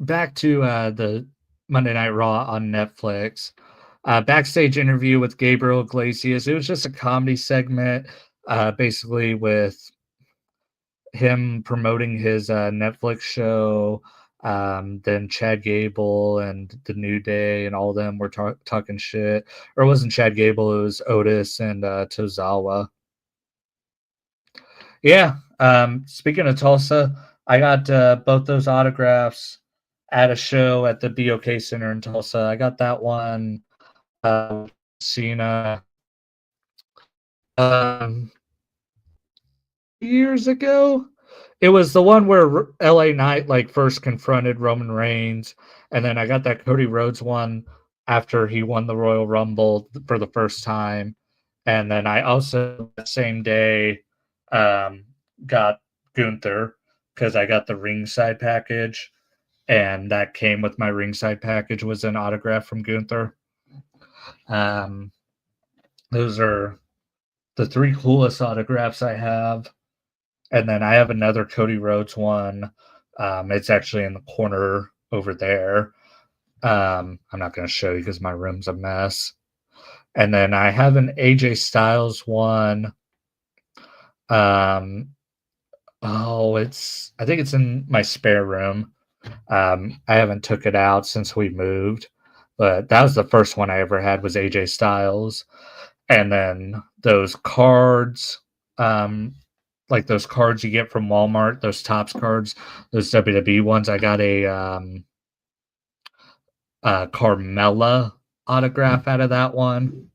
back to, the Monday Night Raw on Netflix. Backstage interview with Gabriel Iglesias. It was just a comedy segment, basically with him promoting his, Netflix show. Then Chad Gable and The New Day and all of them were talking shit. Or it wasn't Chad Gable, it was Otis and, Tozawa. Yeah, speaking of Tulsa, I got, both those autographs at a show at the BOK Center in Tulsa. I got that one, Cena, um, years ago. It was the one where LA Knight like first confronted Roman Reigns, and then I got that Cody Rhodes one after he won the Royal Rumble for the first time, and then I also that same day um, got Gunther because I got the ringside package, and that came with my ringside package was an autograph from Gunther. Um, those are the three coolest autographs I have. And then I have another Cody Rhodes one. It's actually in the corner over there. I'm not going to show you because my room's a mess. And then I have an AJ Styles one. Um, I think it's in my spare room. I haven't took it out since we moved, but that was the first one I ever had was AJ Styles. And then those cards, um, like those cards you get from Walmart, those Tops cards, those WWE ones. I got a Carmella autograph out of that one.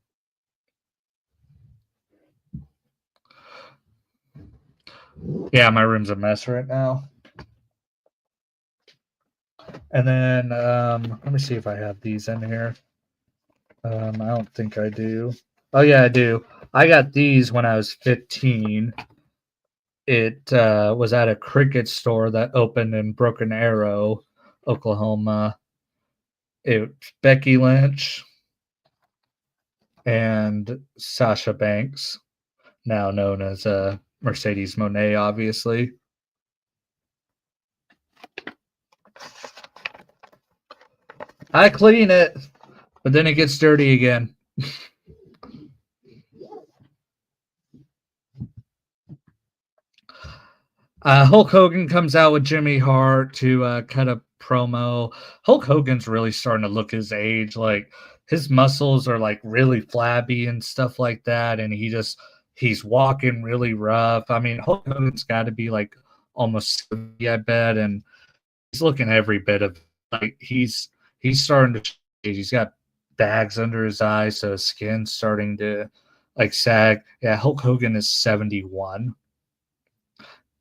Yeah, my room's a mess right now. And then let me see if I have these in here. I don't think I do. Oh yeah, I do. I got these when I was 15. It was at a cricket store that opened in Broken Arrow, Oklahoma. It's Becky Lynch and Sasha Banks, now known as Mercedes Moné, obviously. I clean it, but then it gets dirty again. Hulk Hogan comes out with Jimmy Hart to cut a promo. Hulk Hogan's really starting to look his age. Like his muscles are like really flabby and stuff like that, and he's walking really rough. I mean, Hulk Hogan's got to be like almost 70, I bet, and he's looking every bit of like he's starting to change. He's got bags under his eyes, so his skin's starting to like sag. Yeah, Hulk Hogan is 71.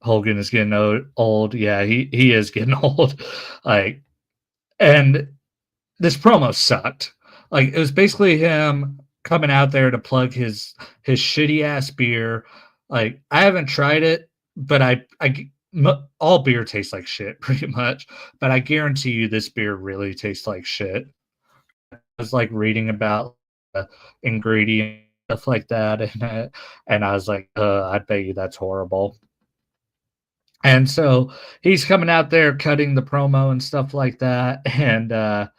Hogan is getting old. Yeah, he is getting old. Like, and this promo sucked. Like, it was basically him coming out there to plug his shitty ass beer. Like, I haven't tried it, but all beer tastes like shit, pretty much. But I guarantee you, this beer really tastes like shit. I was like reading about ingredients stuff like that, and I was like, I bet you that's horrible. And so he's coming out there cutting the promo and stuff like that. And the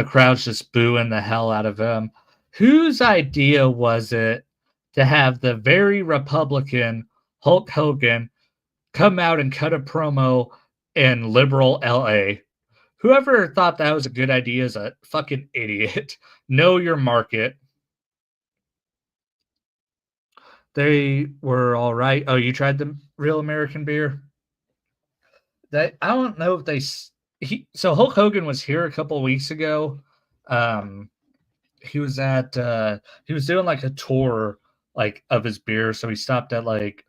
crowd's just booing the hell out of him. Whose idea was it to have the very Republican Hulk Hogan come out and cut a promo in liberal LA? Whoever thought that was a good idea is a fucking idiot. Know your market. They were all right. Oh, you tried the real American beer? That I don't know if so Hulk Hogan was here a couple of weeks ago. Um, he was at he was doing like a tour like of his beer, so he stopped at like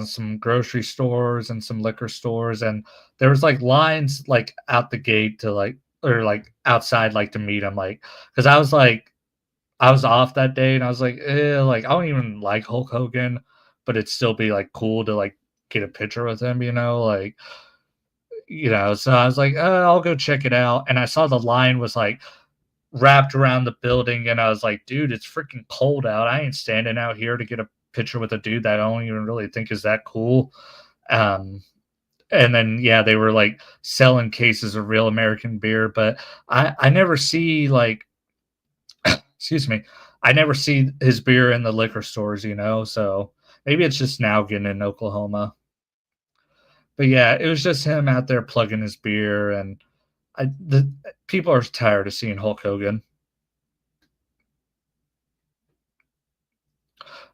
some grocery stores and some liquor stores, and there was like lines like out the gate to like or like outside like to meet him, like because I was off that day and I was like, like I don't even like Hulk Hogan, but it'd still be like cool to like get a picture with him, like so I was like, I'll go check it out. And I saw the line was like wrapped around the building, and I was like, dude, it's freaking cold out. I ain't standing out here to get a picture with a dude that I don't even really think is that cool. Um, and then yeah, they were like selling cases of real American beer, but I never see like excuse me, I never see his beer in the liquor stores, so maybe it's just now getting in Oklahoma. But yeah, it was just him out there plugging his beer, and the people are tired of seeing Hulk Hogan.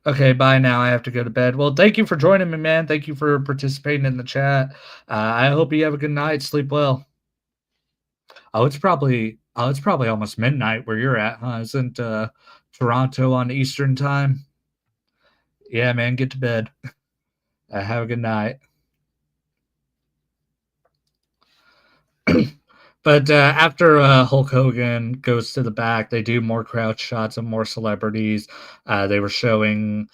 Okay, bye now. I have to go to bed. Well, thank you for joining me, man. Thank you for participating in the chat. I hope you have a good night. Sleep well. Oh, it's probably almost midnight where you're at, huh? Isn't Toronto on Eastern time? Yeah, man. Get to bed. Have a good night. But after Hulk Hogan goes to the back, they do more crowd shots of more celebrities. They were showing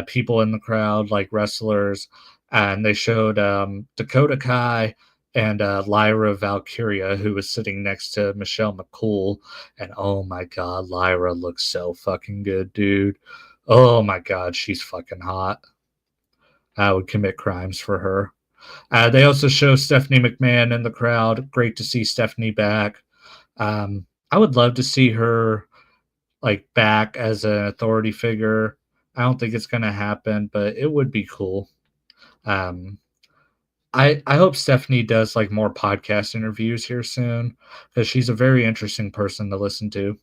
people in the crowd, like wrestlers, and they showed Dakota Kai and Lyra Valkyria, who was sitting next to Michelle McCool. And oh my God, Lyra looks so fucking good, dude. Oh my God, she's fucking hot. I would commit crimes for her. They also show Stephanie McMahon in the crowd. Great to see Stephanie back. I would love to see her like back as an authority figure. I don't think it's going to happen, but it would be cool. Um, I hope Stephanie does like more podcast interviews here soon because she's a very interesting person to listen to.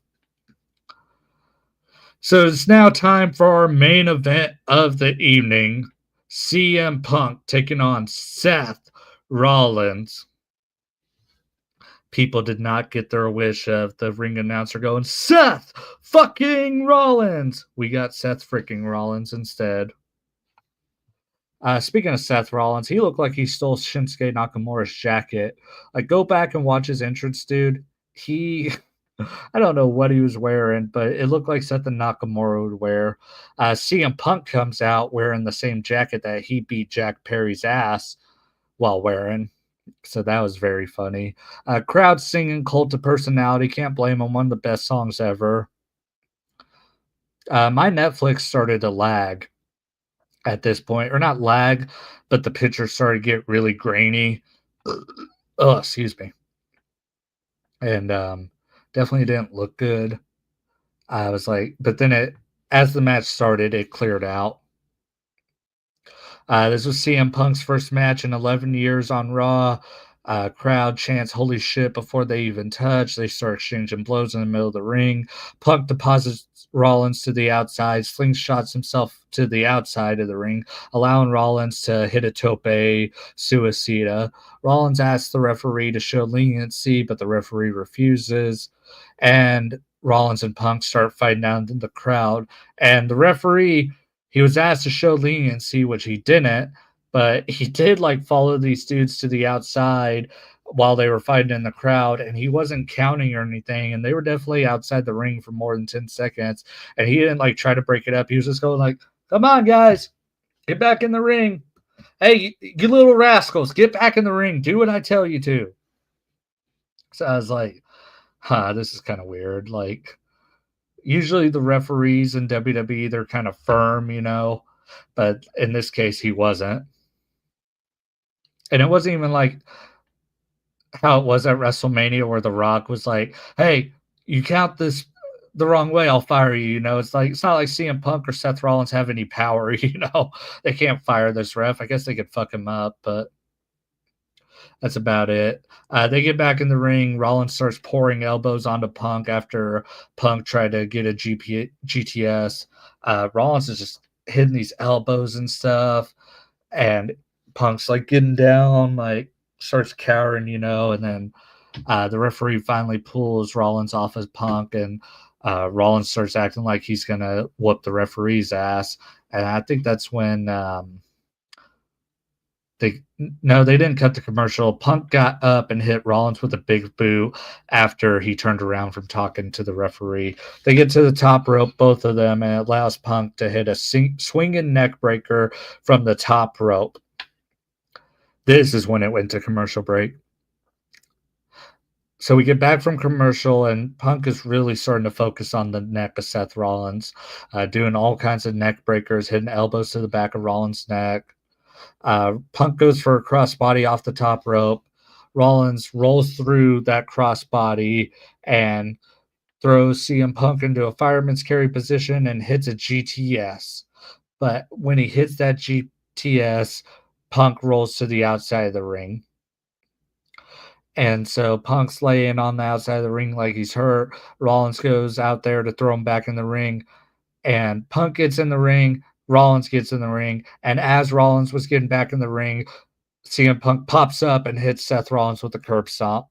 So it's now time for our main event of the evening: CM Punk taking on Seth Rollins. People did not get their wish of the ring announcer going, Seth fucking Rollins. We got Seth freaking Rollins instead. Speaking of Seth Rollins, he looked like he stole Shinsuke Nakamura's jacket. Like, go back and watch his entrance, dude. He, I don't know what he was wearing, but it looked like something Nakamura would wear. CM Punk comes out wearing the same jacket that he beat Jack Perry's ass while wearing. So that was very funny. Crowd singing Cult of Personality. Can't blame him. One of the best songs ever. My Netflix started to lag at this point, or not lag, but the picture started to get really grainy. Oh, excuse me. And definitely didn't look good. I was like, but then as the match started, it cleared out. This was CM Punk's first match in 11 years on Raw. Crowd chants "Holy shit" before they even touch. They start exchanging blows in the middle of the ring. Punk deposits Rollins to the outside, slingshots himself to the outside of the ring, allowing Rollins to hit a tope suicida. Rollins asks the referee to show leniency, but the referee refuses. And Rollins and Punk start fighting down in the crowd. And the referee, he was asked to show leniency, which he didn't, but he did like follow these dudes to the outside while they were fighting in the crowd, and he wasn't counting or anything, and they were definitely outside the ring for more than 10 seconds, and he didn't like try to break it up. He was just going like, come on guys, get back in the ring. Hey, you little rascals, get back in the ring, do what I tell you to. So I was like, this is kind of weird. Like, usually the referees in WWE, they're kind of firm, but in this case he wasn't. And it wasn't even like how it was at WrestleMania where The Rock was like, hey, you count this the wrong way, I'll fire you. It's like, it's not like CM Punk or Seth Rollins have any power. They can't fire this ref. I guess they could fuck him up, but that's about it. They get back in the ring. Rollins starts pouring elbows onto Punk after Punk tried to get a GTS. Rollins is just hitting these elbows and stuff, and Punk's like getting down, like starts cowering, and then the referee finally pulls Rollins off his Punk, and Rollins starts acting like he's gonna whoop the referee's ass, and I think that's when they didn't cut the commercial. Punk got up and hit Rollins with a big boot after he turned around from talking to the referee. They get to the top rope, both of them, and it allows Punk to hit a swinging neck breaker from the top rope. This is when it went to commercial break. So we get back from commercial, and Punk is really starting to focus on the neck of Seth Rollins, doing all kinds of neck breakers, hitting elbows to the back of Rollins' neck. Punk goes for a crossbody off the top rope. Rollins rolls through that crossbody and throws CM Punk into a fireman's carry position and hits a GTS. But when he hits that GTS, Punk rolls to the outside of the ring. And so Punk's laying on the outside of the ring like he's hurt. Rollins goes out there to throw him back in the ring, and Punk gets in the ring. Rollins gets in the ring, and as Rollins was getting back in the ring, CM Punk pops up and hits Seth Rollins with a curb stomp.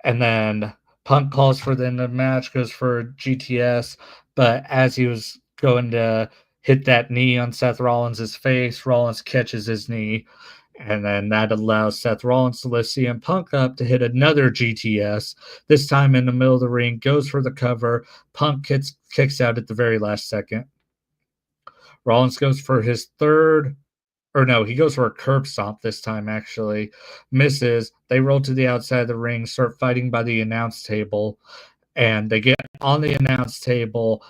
And then Punk calls for the end of the match, goes for GTS, but as he was going to hit that knee on Seth Rollins' face, Rollins catches his knee, And then that allows Seth Rollins to lift CM Punk up to hit another GTS, this time in the middle of the ring, goes for the cover. Punk kicks out at the very last second. Rollins goes for his third, or no, he goes for a curb stomp this time, actually. Misses. They roll to the outside of the ring, start fighting by the announce table, and they get on the announce table.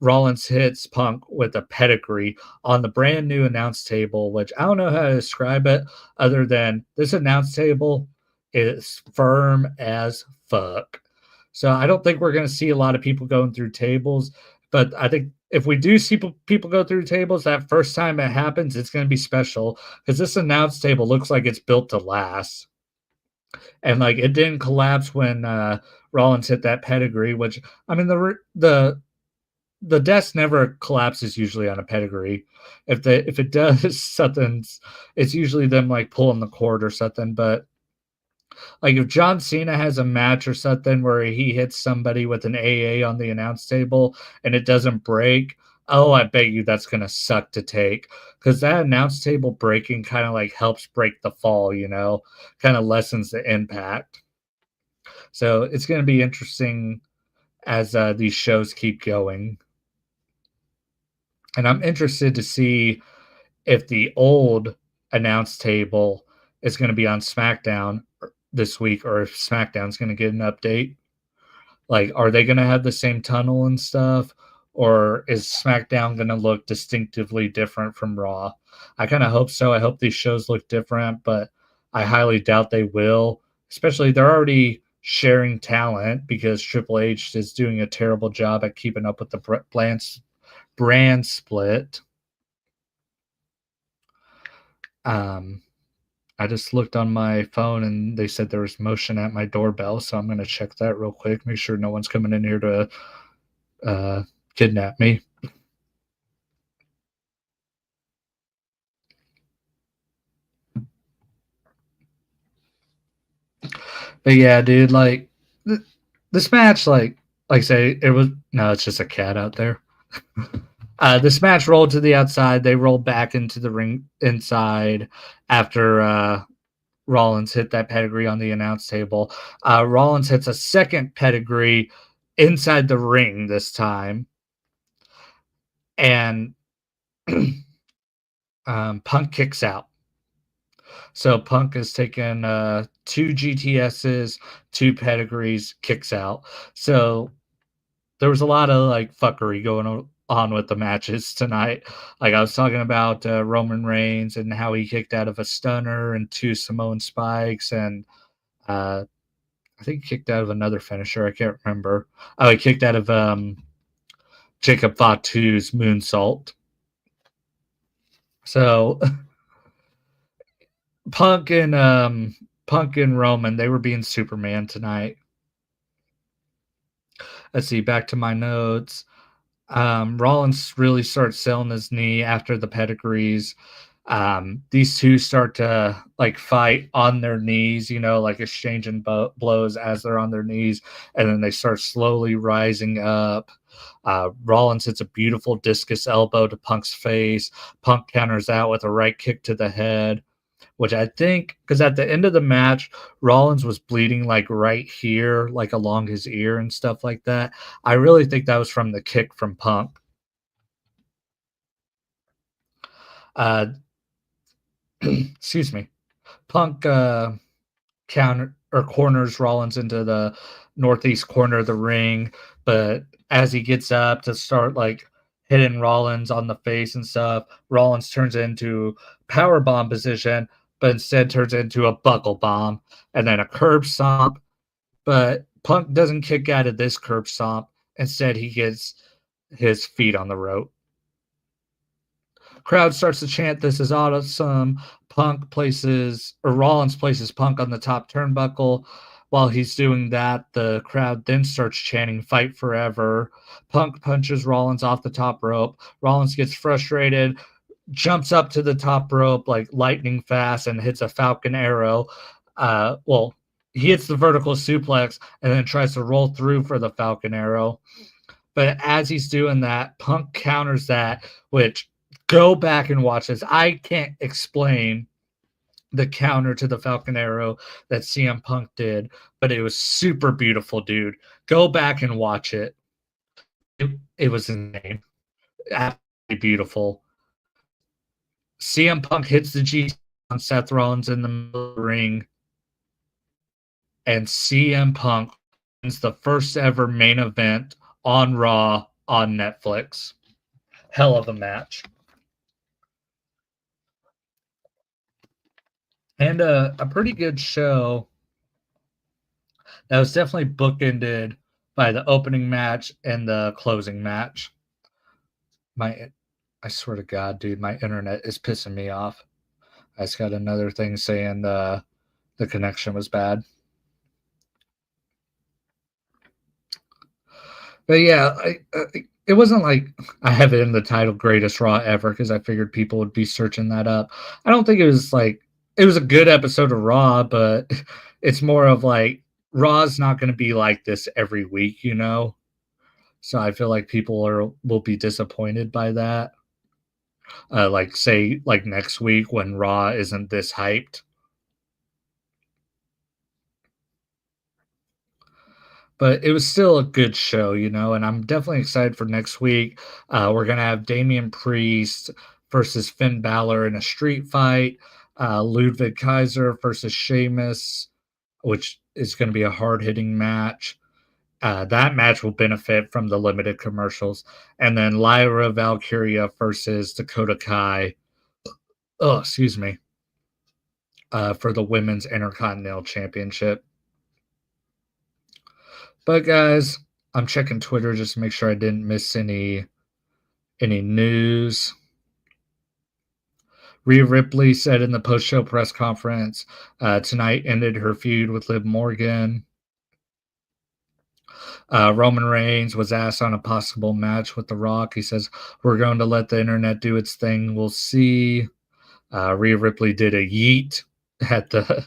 Rollins hits Punk with a pedigree on the brand new announce table, which I don't know how to describe it other than this announce table is firm as fuck. So I don't think we're going to see a lot of people going through tables, but I think if we do see people go through tables, that first time it happens, it's going to be special because this announce table looks like it's built to last. And like it didn't collapse when Rollins hit that pedigree, which I mean the desk never collapses usually on a pedigree. If it does something, it's usually them like pulling the cord or something. But like if John Cena has a match or something where he hits somebody with an AA on the announce table and it doesn't break, oh, I bet you that's gonna suck to take because that announce table breaking kind of like helps break the fall, kind of lessens the impact. So it's gonna be interesting as these shows keep going. And I'm interested to see if the old announce table is going to be on SmackDown this week or if SmackDown's going to get an update. Like, are they going to have the same tunnel and stuff? Or is SmackDown going to look distinctively different from Raw? I kind of hope so. I hope these shows look different, but I highly doubt they will. Especially, they're already sharing talent because Triple H is doing a terrible job at keeping up with the brand split. I just looked on my phone and they said there was motion at my doorbell, so I'm going to check that real quick, make sure no one's coming in here to kidnap me. But yeah, dude, like this match, like I say, it was no, it's just a cat out there. This match rolled to the outside. They rolled back into the ring inside after Rollins hit that pedigree on the announce table. Rollins hits a second pedigree inside the ring this time. And Punk kicks out. So Punk has taken 2 GTSs, 2 pedigrees, kicks out. So there was a lot of like fuckery going on with the matches tonight. Like I was talking about Roman Reigns and how he kicked out of a stunner and 2 Samoan spikes, and I think he kicked out of another finisher. I can't remember. Oh, he kicked out of Jacob Fatu's moonsault. So Punk and Roman, they were being Superman tonight. Let's see, back to my notes. Rollins really starts selling his knee after the pedigrees. These two start to like fight on their knees, like exchanging blows as they're on their knees, and then they start slowly rising up. Rollins hits a beautiful discus elbow to Punk's face. Punk counters out with a right kick to the head, which I think, because at the end of the match, Rollins was bleeding like right here, like along his ear and stuff like that. I really think that was from the kick from Punk. Excuse me. Punk counter or corners Rollins into the northeast corner of the ring, but as he gets up to start like hitting Rollins on the face and stuff, Rollins turns it into power bomb position, but instead turns it into a buckle bomb and then a curb stomp. But Punk doesn't kick out of this curb stomp. Instead, he gets his feet on the rope. Crowd starts to chant, "This is awesome." Rollins places Punk on the top turnbuckle. While he's doing that, the crowd then starts chanting, "Fight forever." Punk punches Rollins off the top rope. Rollins gets frustrated, jumps up to the top rope like lightning fast and hits a Falcon Arrow. He hits the vertical suplex and then tries to roll through for the Falcon Arrow. But as he's doing that, Punk counters that, which go back and watch this. I can't explain the counter to the Falcon Arrow that CM Punk did, but it was super beautiful, dude. Go back and watch it. It was insane. Absolutely beautiful. CM Punk hits the G on Seth Rollins in the middle of the ring, and CM Punk wins the first ever main event on Raw on Netflix. Hell of a match. And a pretty good show that was definitely bookended by the opening match and the closing match. I swear to God, dude, my internet is pissing me off. I just got another thing saying the connection was bad. But yeah, it wasn't like I have it in the title "Greatest Raw Ever" because I figured people would be searching that up. I don't think it was like it was a good episode of Raw, but it's more of like Raw's not going to be like this every week, you know. So I feel like people will be disappointed by that. Like say like next week when Raw isn't this hyped. But it was still a good show, you know, and I'm definitely excited for next week. We're gonna have Damian Priest versus Finn Balor in a street fight. Ludwig Kaiser versus Sheamus, which is going to be a hard hitting match. That match will benefit from the limited commercials. And then Lyra Valkyria versus Dakota Kai. Oh, excuse me. For the Women's Intercontinental Championship. But guys, I'm checking Twitter just to make sure I didn't miss any news. Rhea Ripley said in the post-show press conference, tonight ended her feud with Liv Morgan. Roman Reigns was asked on a possible match with The Rock. He says, "We're going to let the internet do its thing. We'll see." Rhea Ripley did a yeet at the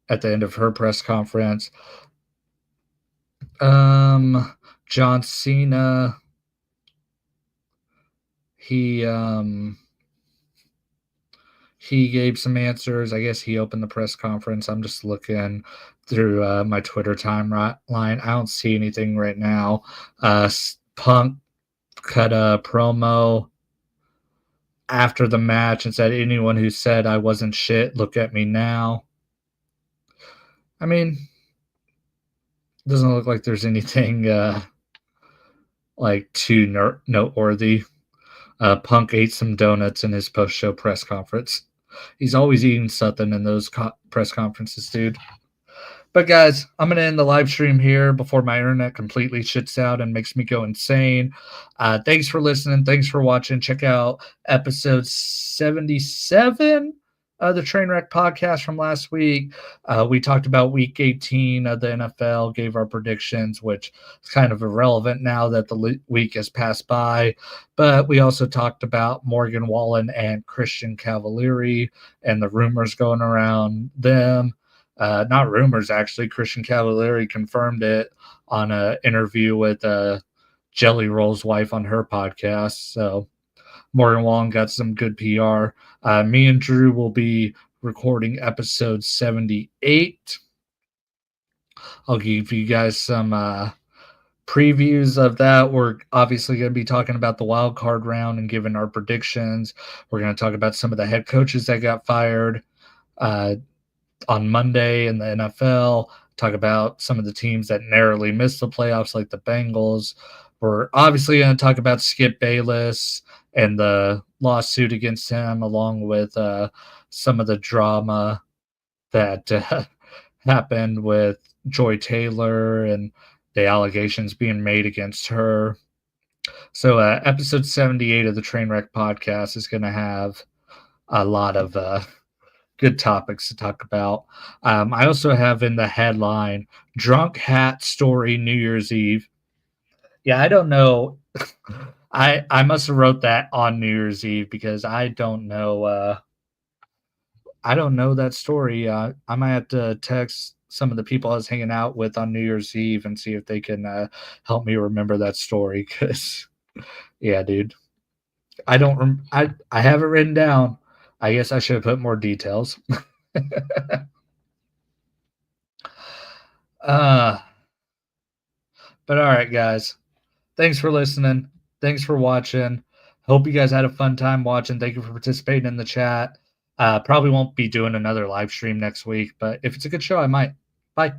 end of her press conference. John Cena, he gave some answers. I guess he opened the press conference. I'm just looking through my Twitter timeline. I don't see anything right now. Punk cut a promo after the match and said, "Anyone who said I wasn't shit, look at me now." I mean, doesn't look like there's anything like too noteworthy. Punk ate some donuts in his post-show press conference. He's always eating something in those press conferences, dude. But guys, I'm going to end the live stream here before my internet completely shits out and makes me go insane. Thanks for listening. Thanks for watching. Check out episode 77 of the Trainwreck podcast from last week. We talked about week 18 of the NFL, gave our predictions, which is kind of irrelevant now that the week has passed by. But we also talked about Morgan Wallen and Christian Cavalieri and the rumors going around them. Not rumors, actually. Christian Cavalieri confirmed it on an interview with Jelly Roll's wife on her podcast. So Morgan Wallen got some good PR. Me and Drew will be recording episode 78. I'll give you guys some previews of that. We're obviously going to be talking about the wild card round and giving our predictions. We're going to talk about some of the head coaches that got fired on Monday in the NFL, talk about some of the teams that narrowly missed the playoffs, like the Bengals. We're obviously going to talk about Skip Bayless and the lawsuit against him, along with some of the drama that happened with Joy Taylor and the allegations being made against her. So episode 78 of the Trainwreck podcast is going to have a lot of good topics to talk about. I also have in the headline, "Drunk Hat Story New Year's Eve." Yeah, I don't know. I must have wrote that on New Year's Eve because I don't know that story. I might have to text some of the people I was hanging out with on New Year's Eve and see if they can help me remember that story. Because, yeah, dude. I don't I have it written down. I guess I should have put more details. Uh, but alright, guys. Thanks for listening. Thanks for watching. Hope you guys had a fun time watching. Thank you for participating in the chat. Probably won't be doing another live stream next week, but if it's a good show, I might. Bye.